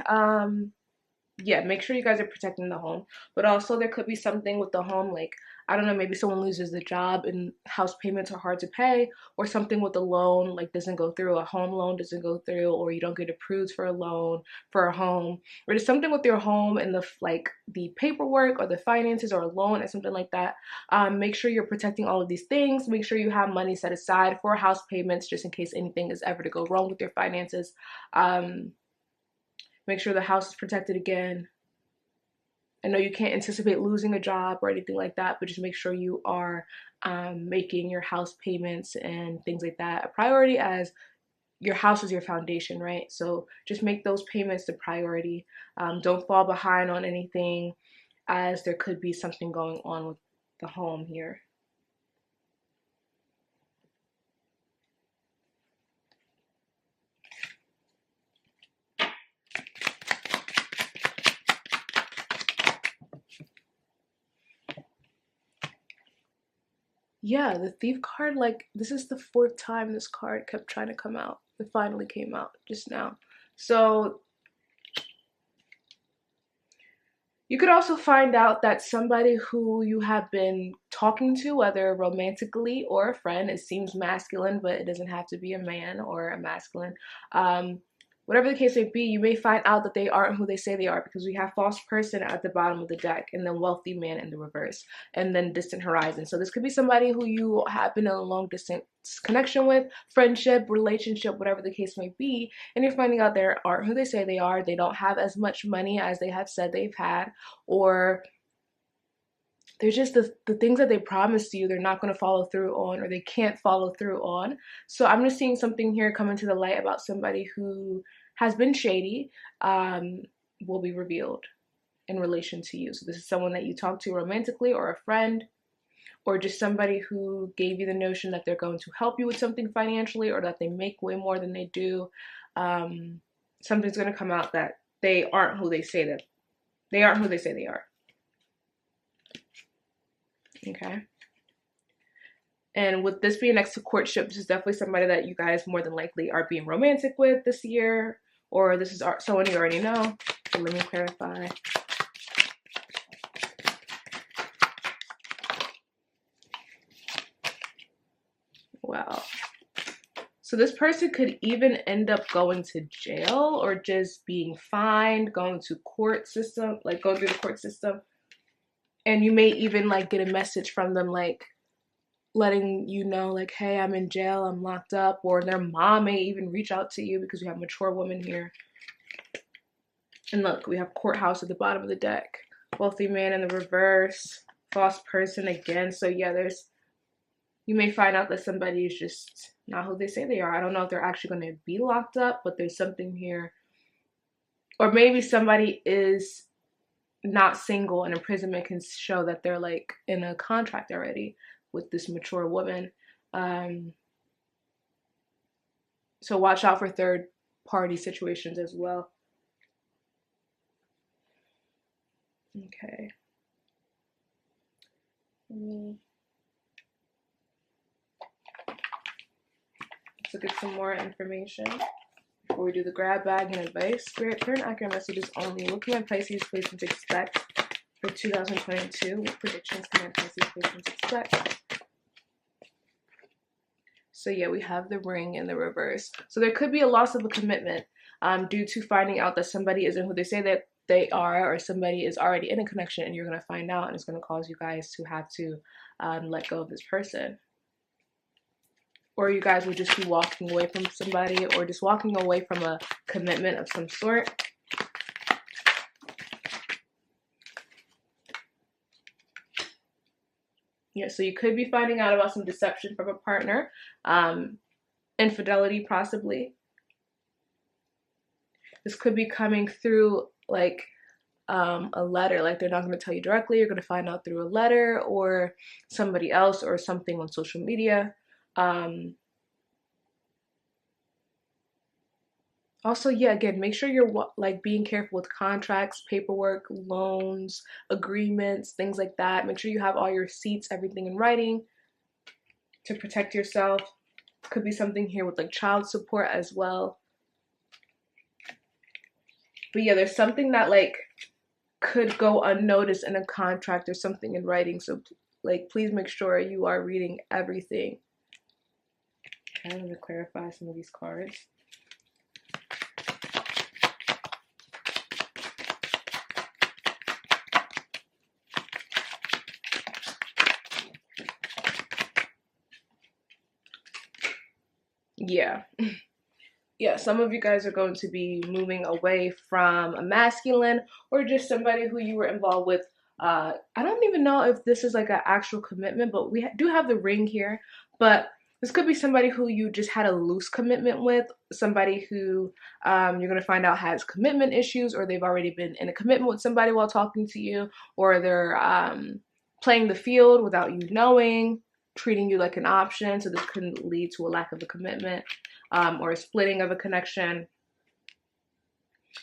yeah, make sure you guys are protecting the home, but also there could be something with the home, like, I don't know, maybe someone loses the job and house payments are hard to pay, or something with the loan like doesn't go through, a home loan doesn't go through, or you don't get approved for a loan for a home, or just something with your home and the like the paperwork or the finances or a loan or something like that. Make sure you're protecting all of these things. Make sure you have money set aside for house payments just in case anything is ever to go wrong with your finances. Make sure the house is protected again. I know you can't anticipate losing a job or anything like that, but just make sure you are making your house payments and things like that a priority, as your house is your foundation, right? So just make those payments the priority. Don't fall behind on anything, as there could be something going on with the home here. Yeah, the Thief card, like, this is the 4th time this card kept trying to come out. It finally came out just now. So you could also find out that somebody who you have been talking to, whether romantically or a friend, it seems masculine, but it doesn't have to be a man or a masculine. Whatever the case may be, you may find out that they aren't who they say they are, because we have false person at the bottom of the deck, and then wealthy man in the reverse, and then distant horizon. So this could be somebody who you have been in a long distance connection with, friendship, relationship, whatever the case may be, and you're finding out they aren't who they say they are. They don't have as much money as they have said they've had, or they're just the things that they promised you they're not going to follow through on, or they can't follow through on. So I'm just seeing something here come into the light about somebody who has been shady, will be revealed in relation to you. So this is someone that you talk to romantically, or a friend, or just somebody who gave you the notion that they're going to help you with something financially, or that they make way more than they do. Something's going to come out that they aren't who they say that they aren't who they say they are. Okay. And with this being next to courtship, this is definitely somebody that you guys more than likely are being romantic with this year, or this is someone you already know. So let me clarify. Wow. So this person could even end up going to jail, or just being fined, going to court system, like going through the court system. And you may even like get a message from them, like letting you know, like, hey, I'm in jail, I'm locked up. Or their mom may even reach out to you, because we have mature women here. And look, we have courthouse at the bottom of the deck, wealthy man in the reverse, false person again. So yeah, you may find out that somebody is just not who they say they are. I don't know if they're actually going to be locked up, but there's something here. Or maybe somebody is not single, and imprisonment can show that they're like in a contract already with this mature woman. So watch out for third party situations as well. Okay. Let's look at some more information before we do the grab bag and advice. Spirit, current accurate messages only. What can my Pisces placements expect for 2022? What predictions can my Pisces placements expect? So yeah, we have the ring in the reverse. So there could be a loss of a commitment due to finding out that somebody isn't who they say that they are, or somebody is already in a connection, and you're going to find out, and it's going to cause you guys to have to let go of this person. Or you guys will just be walking away from somebody, or just walking away from a commitment of some sort. Yeah, so you could be finding out about some deception from a partner, infidelity possibly. This could be coming through like a letter, like they're not going to tell you directly, you're going to find out through a letter or somebody else or something on social media. Also, yeah, again, make sure you're like being careful with contracts, paperwork, loans, agreements, things like that. Make sure you have all your receipts, everything in writing to protect yourself. Could be something here with like child support as well. But yeah, there's something that like could go unnoticed in a contract or something in writing. So like, please make sure you are reading everything. Okay, I'm gonna clarify some of these cards. Yeah. Yeah, some of you guys are going to be moving away from a masculine, or just somebody who you were involved with. I don't even know if this is like an actual commitment, but we do have the ring here. But this could be somebody who you just had a loose commitment with, somebody who you're going to find out has commitment issues, or they've already been in a commitment with somebody while talking to you, or they're playing the field without you knowing, treating you like an option. So this could lead to a lack of a commitment. Or a splitting of a connection.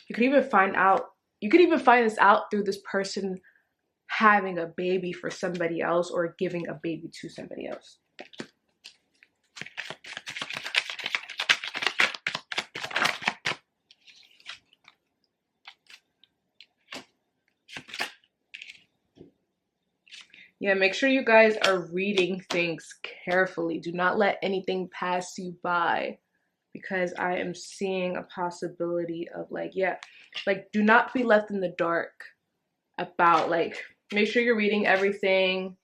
You could even find this out through this person having a baby for somebody else or giving a baby to somebody else. Yeah, make sure you guys are reading things carefully. Do not let anything pass you by, because I am seeing a possibility of like, yeah, like do not be left in the dark about like, make sure you're reading everything,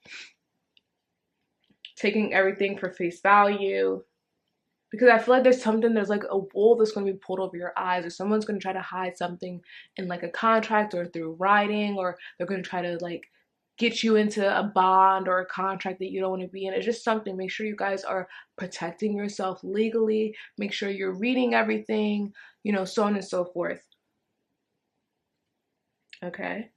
taking everything for face value. Because I feel like there's like a wool that's going to be pulled over your eyes, or someone's going to try to hide something in like a contract or through writing, or they're going to try to like get you into a bond or a contract that you don't want to be in. It's just something. Make sure you guys are protecting yourself legally. Make sure you're reading everything, you know, so on and so forth. Okay.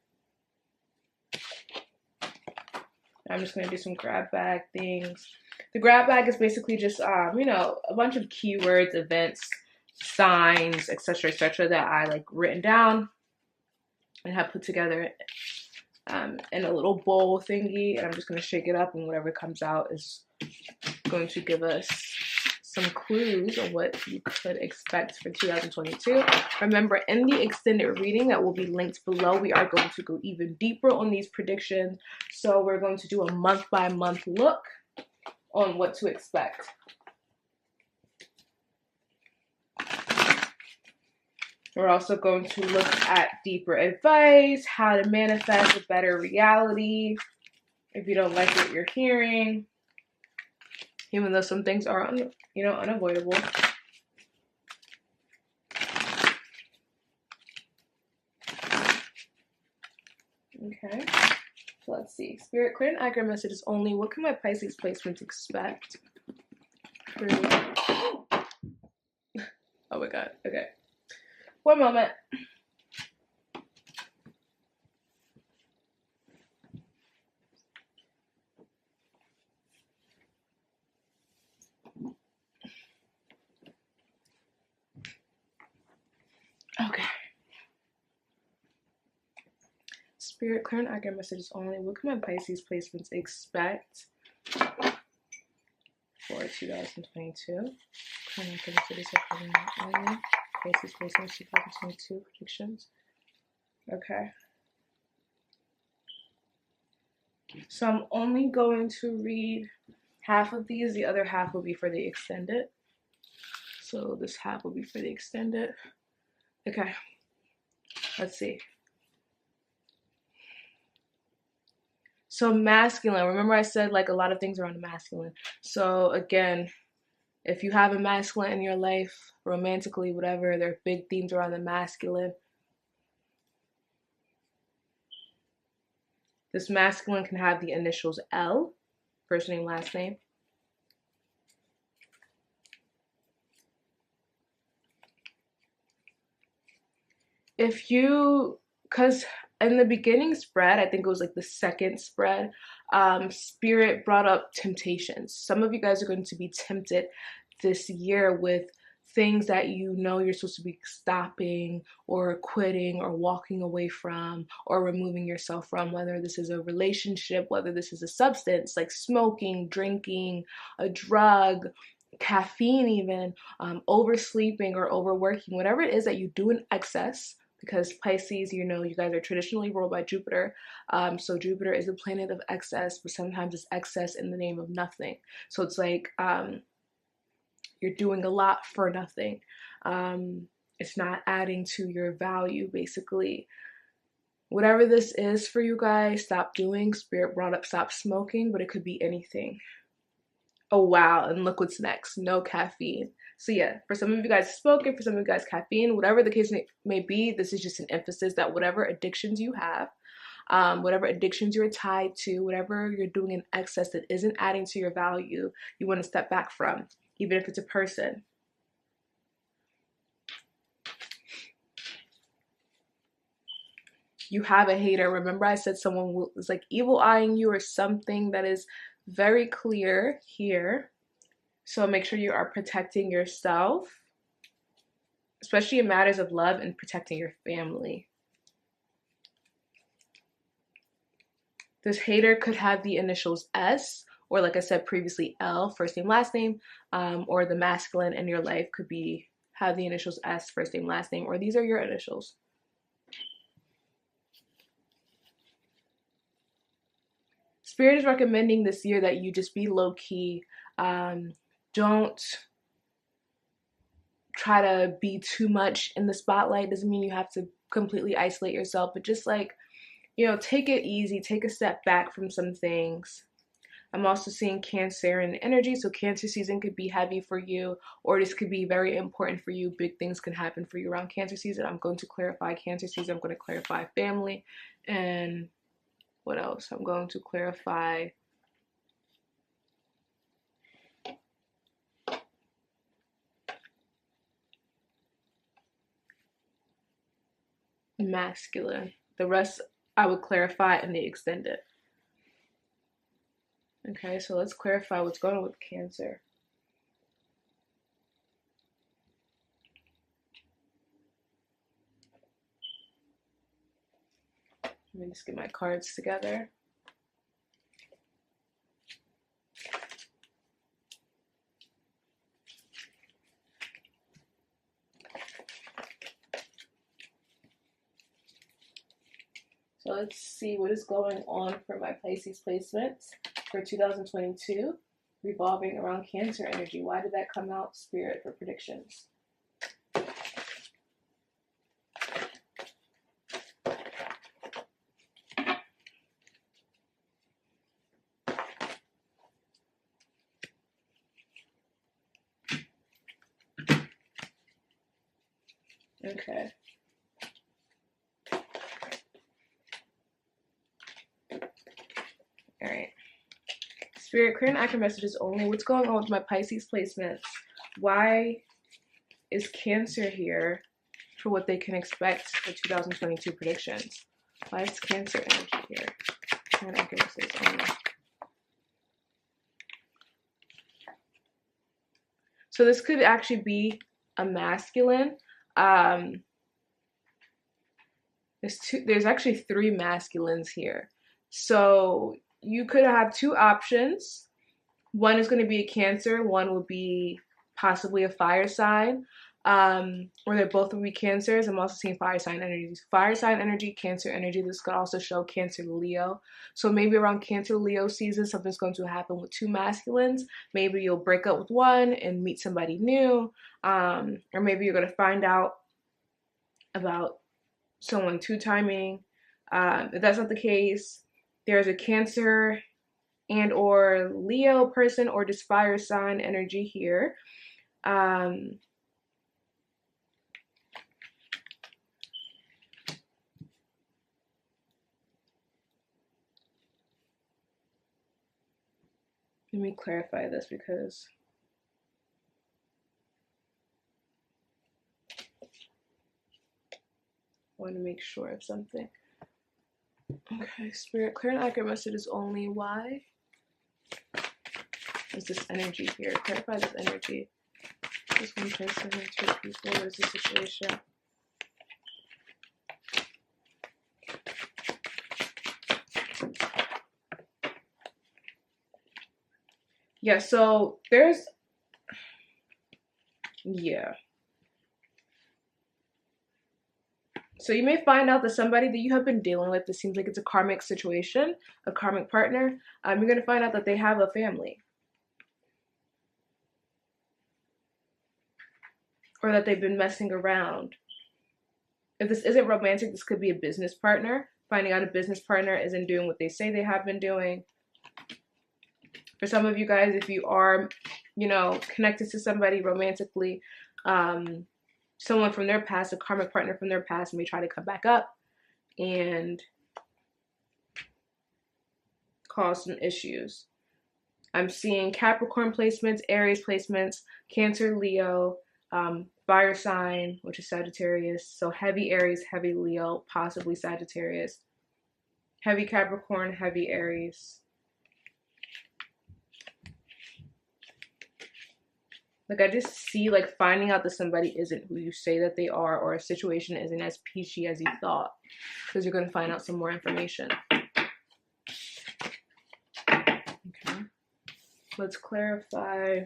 I'm just going to do some grab bag things. The grab bag is basically just, you know, a bunch of keywords, events, signs, etc., that I like written down and have put together in a little bowl thingy, and I'm just going to shake it up, and whatever comes out is going to give us some clues on what you could expect for 2022. Remember, in the extended reading that will be linked below, we are going to go even deeper on these predictions. So we're going to do a month-by-month look on what to expect. We're also going to look at deeper advice, how to manifest a better reality if you don't like what you're hearing, even though some things are, you know, unavoidable. Okay, so let's see. Spirit, clear and accurate messages only. What can my Pisces placements expect? Oh my God, okay. One moment. Okay. Spirit, clear and accurate messages only. What can my Pisces placements expect for 2022? Clear and accurate messages only. Pisces placements 2022 predictions. Okay. So I'm only going to read half of these. The other half will be for the extended. So this half will be for the extended. Okay. Let's see. So masculine, remember I said like a lot of things are on the masculine. So again, if you have a masculine in your life, romantically, whatever, there are big themes around the masculine. This masculine can have the initials L, first name, last name. If you, because in the beginning spread, I think it was like the second spread, Spirit brought up temptations. Some of you guys are going to be tempted this year with things that you know you're supposed to be stopping or quitting or walking away from or removing yourself from, whether this is a relationship, whether this is a substance like smoking, drinking, a drug, caffeine even, oversleeping or overworking, whatever it is that you do in excess. Because Pisces, you know, you guys are traditionally ruled by Jupiter. So Jupiter is the planet of excess, but sometimes it's excess in the name of nothing. So it's like you're doing a lot for nothing. It's not adding to your value, basically. Whatever this is for you guys, stop doing. Spirit brought up stop smoking, but it could be anything. Oh, wow. And look what's next. No caffeine. So yeah, for some of you guys smoking, for some of you guys caffeine, whatever the case may be, this is just an emphasis that whatever addictions you have, whatever addictions you're tied to, whatever you're doing in excess that isn't adding to your value, you want to step back from, even if it's a person. You have a hater. Remember I said someone was like evil eyeing you or something that is very clear here. So make sure you are protecting yourself, especially in matters of love, and protecting your family. This hater could have the initials S, or like I said previously, L, first name, last name, or the masculine in your life could have the initials S, first name, last name, or these are your initials. Spirit is recommending this year that you just be low-key. Don't try to be too much in the spotlight. Doesn't mean you have to completely isolate yourself, but just like, take it easy, take a step back from some things. I'm also seeing Cancer in energy, so Cancer season could be heavy for you, or this could be very important for you. Big things can happen for you around Cancer season. I'm going to clarify Cancer season. I'm going to clarify family, and what else? I'm going to clarify masculine. The rest I would clarify in the extended. Okay, so let's clarify what's going on with Cancer. Let me just get my cards together. So let's see what is going on for my Pisces placements for 2022, revolving around Cancer energy. Why did that come out, Spirit, for predictions? Okay. All right. Spirit, clear and accurate messages only. What's going on with my Pisces placements? Why is Cancer here for what they can expect for 2022 predictions? Why is Cancer energy here? Clear and accurate messages only. So this could actually be a masculine. There's actually 3 masculines here. So you could have 2 options. One is going to be a Cancer, one will be possibly a fire sign, or they both will be Cancers. I'm also seeing fire sign energies. Fire sign energy, Cancer energy. This could also show Cancer Leo. So maybe around Cancer Leo season, something's going to happen with 2 masculines. Maybe you'll break up with one and meet somebody new, or maybe you're going to find out about someone 2-timing. If that's not the case, there's a Cancer and or Leo person or just fire sign energy here. Let me clarify this because I want to make sure of something. Okay, Spirit, clear and accurate messages only. Why is this energy here? Clarify this energy. This one person and 2 people. What is the situation? Yeah, so there's, yeah. So you may find out that somebody that you have been dealing with, this seems like it's a karmic situation, a karmic partner, you're going to find out that they have a family. Or that they've been messing around. If this isn't romantic, this could be a business partner. Finding out a business partner isn't doing what they say they have been doing. For some of you guys, if you are, connected to somebody romantically, someone from their past, a karmic partner from their past, may try to come back up and cause some issues. I'm seeing Capricorn placements, Aries placements, Cancer, Leo, fire sign, which is Sagittarius. So heavy Aries, heavy Leo, possibly Sagittarius. Heavy Capricorn, heavy Aries. Like, I just see, like, finding out that somebody isn't who you say that they are, or a situation isn't as peachy as you thought, because you're going to find out some more information. Let's clarify.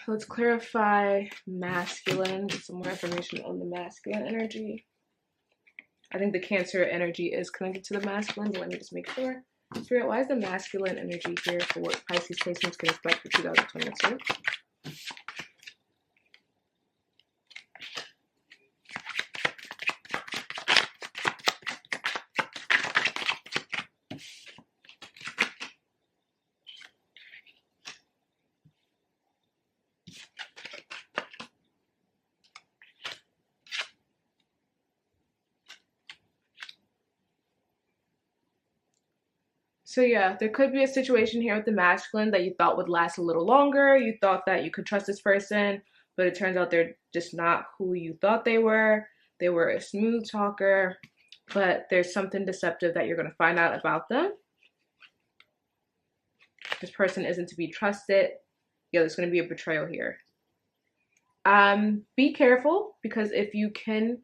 Let's clarify masculine. Get some more information on the masculine energy. I think the Cancer energy is connected to the masculine, but let me just make sure. Spirit, why is the masculine energy here for what Pisces placements can expect for 2022? So yeah, there could be a situation here with the masculine that you thought would last a little longer. You thought that you could trust this person, but it turns out they're just not who you thought they were. They were a smooth talker, but there's something deceptive that you're going to find out about them. This person isn't to be trusted. Yeah, there's going to be a betrayal here. Be careful, because if you can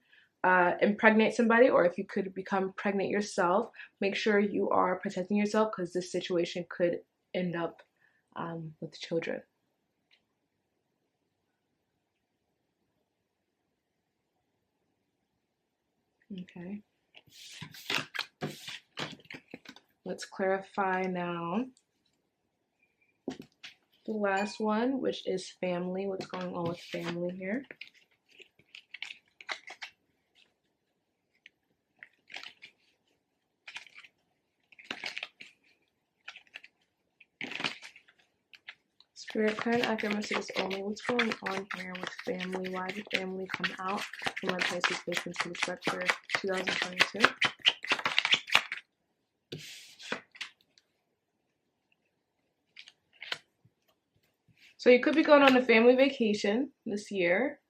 impregnate somebody, or if you could become pregnant yourself, make sure you are protecting yourself, because this situation could end up with children. Okay. Let's clarify now the last one, which is family. What's going on with family here? Spirit, current accurate messages only. What's going on here with family? Why did family come out from my Pisces placements to expect for 2022? So you could be going on a family vacation this year.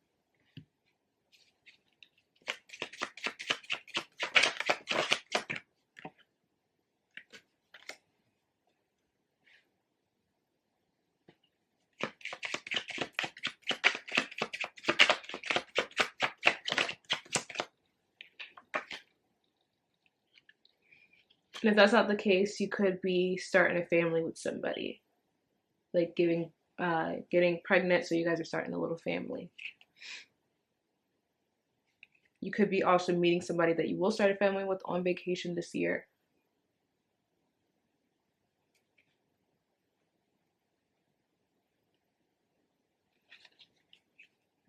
And if that's not the case, you could be starting a family with somebody, like getting pregnant, so you guys are starting a little family. You could be also meeting somebody that you will start a family with on vacation this year.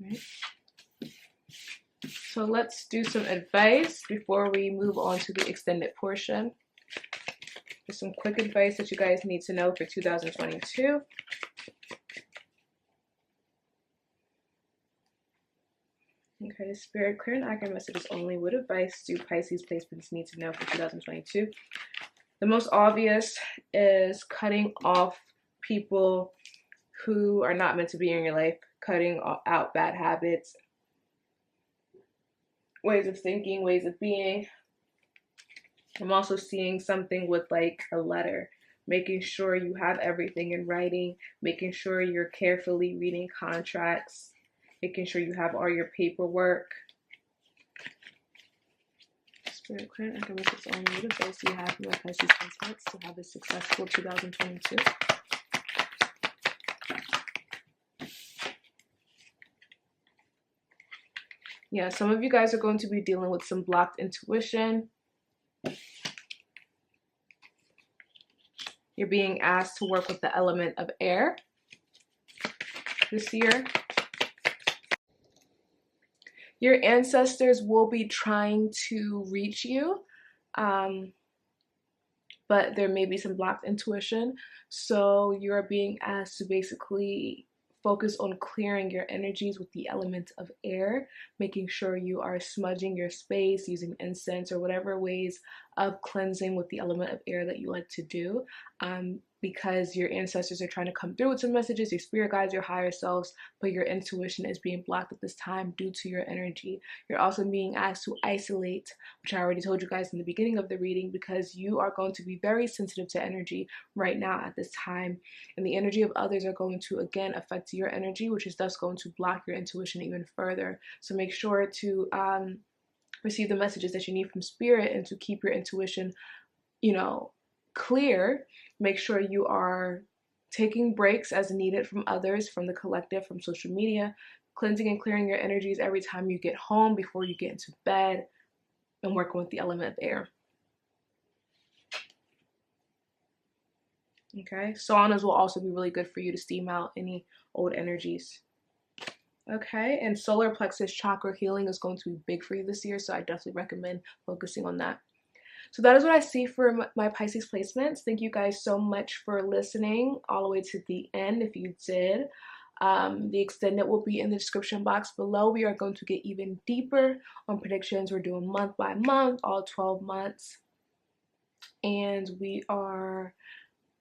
Right. So let's do some advice before we move on to the extended portion. There's some quick advice that you guys need to know for 2022. Okay, Spirit, clear and accurate messages only. What advice do Pisces placements need to know for 2022? The most obvious is cutting off people who are not meant to be in your life, cutting out bad habits, ways of thinking, ways of being. I'm also seeing something with like a letter, making sure you have everything in writing, making sure you're carefully reading contracts, making sure you have all your paperwork. Spirit, clear and accurate messages only. What advice do you have for my Pisces placements to have a successful 2022? Yeah, some of you guys are going to be dealing with some blocked intuition. You're being asked to work with the element of air this year. Your ancestors will be trying to reach you, but there may be some blocked intuition. So you're being asked to basically focus on clearing your energies with the element of air, making sure you are smudging your space using incense or whatever ways of cleansing with the element of air that you like to do, because your ancestors are trying to come through with some messages, your spirit guides, your higher selves, but your intuition is being blocked at this time due to your energy. You're also being asked to isolate, which I already told you guys in the beginning of the reading, because you are going to be very sensitive to energy right now at this time, and the energy of others are going to again affect your energy, which is thus going to block your intuition even further. So make sure to receive the messages that you need from spirit and to keep your intuition, you know, clear, make sure you are taking breaks as needed from others, from the collective, from social media, cleansing and clearing your energies every time you get home, before you get into bed, and working with the element of air. Okay, saunas will also be really good for you to steam out any old energies. Okay, and solar plexus chakra healing is going to be big for you this year, so I definitely recommend focusing on that. So that is what I see for my Pisces placements. Thank you guys so much for listening all the way to the end if you did. The extended will be in the description box below. We are going to get even deeper on predictions. We're doing month by month, all 12 months. And we are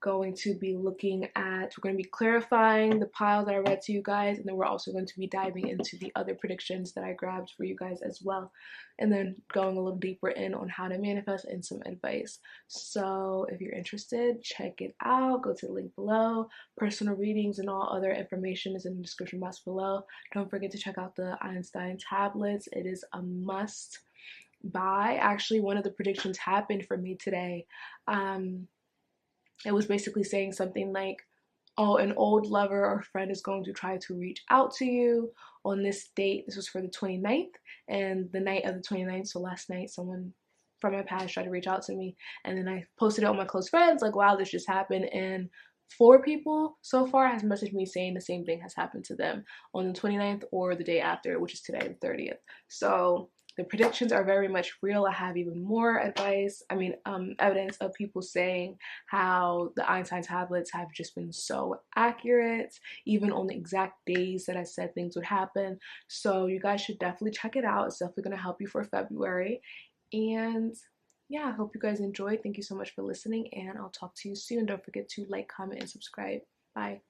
going to be we're going to be clarifying the pile that I read to you guys, and then we're also going to be diving into the other predictions that I grabbed for you guys as well, and then going a little deeper in on how to manifest and some advice. So if you're interested, check it out. Go to the link below. Personal readings and all other information is in the description box below. Don't forget to check out the Einstein tablets. It is a must buy. Actually, one of the predictions happened for me today. It was basically saying something like, oh, an old lover or friend is going to try to reach out to you on this date. This was for the 29th, and the night of the 29th, so last night, someone from my past tried to reach out to me, and then I posted it on my close friends, like, wow, this just happened, and 4 people so far has messaged me saying the same thing has happened to them on the 29th or the day after, which is today, the 30th. So the predictions are very much real. I have even more evidence of people saying how the Einstein tablets have just been so accurate, even on the exact days that I said things would happen. So you guys should definitely check it out. It's definitely going to help you for February. And yeah, I hope you guys enjoyed. Thank you so much for listening, and I'll talk to you soon. Don't forget to like, comment, and subscribe. Bye.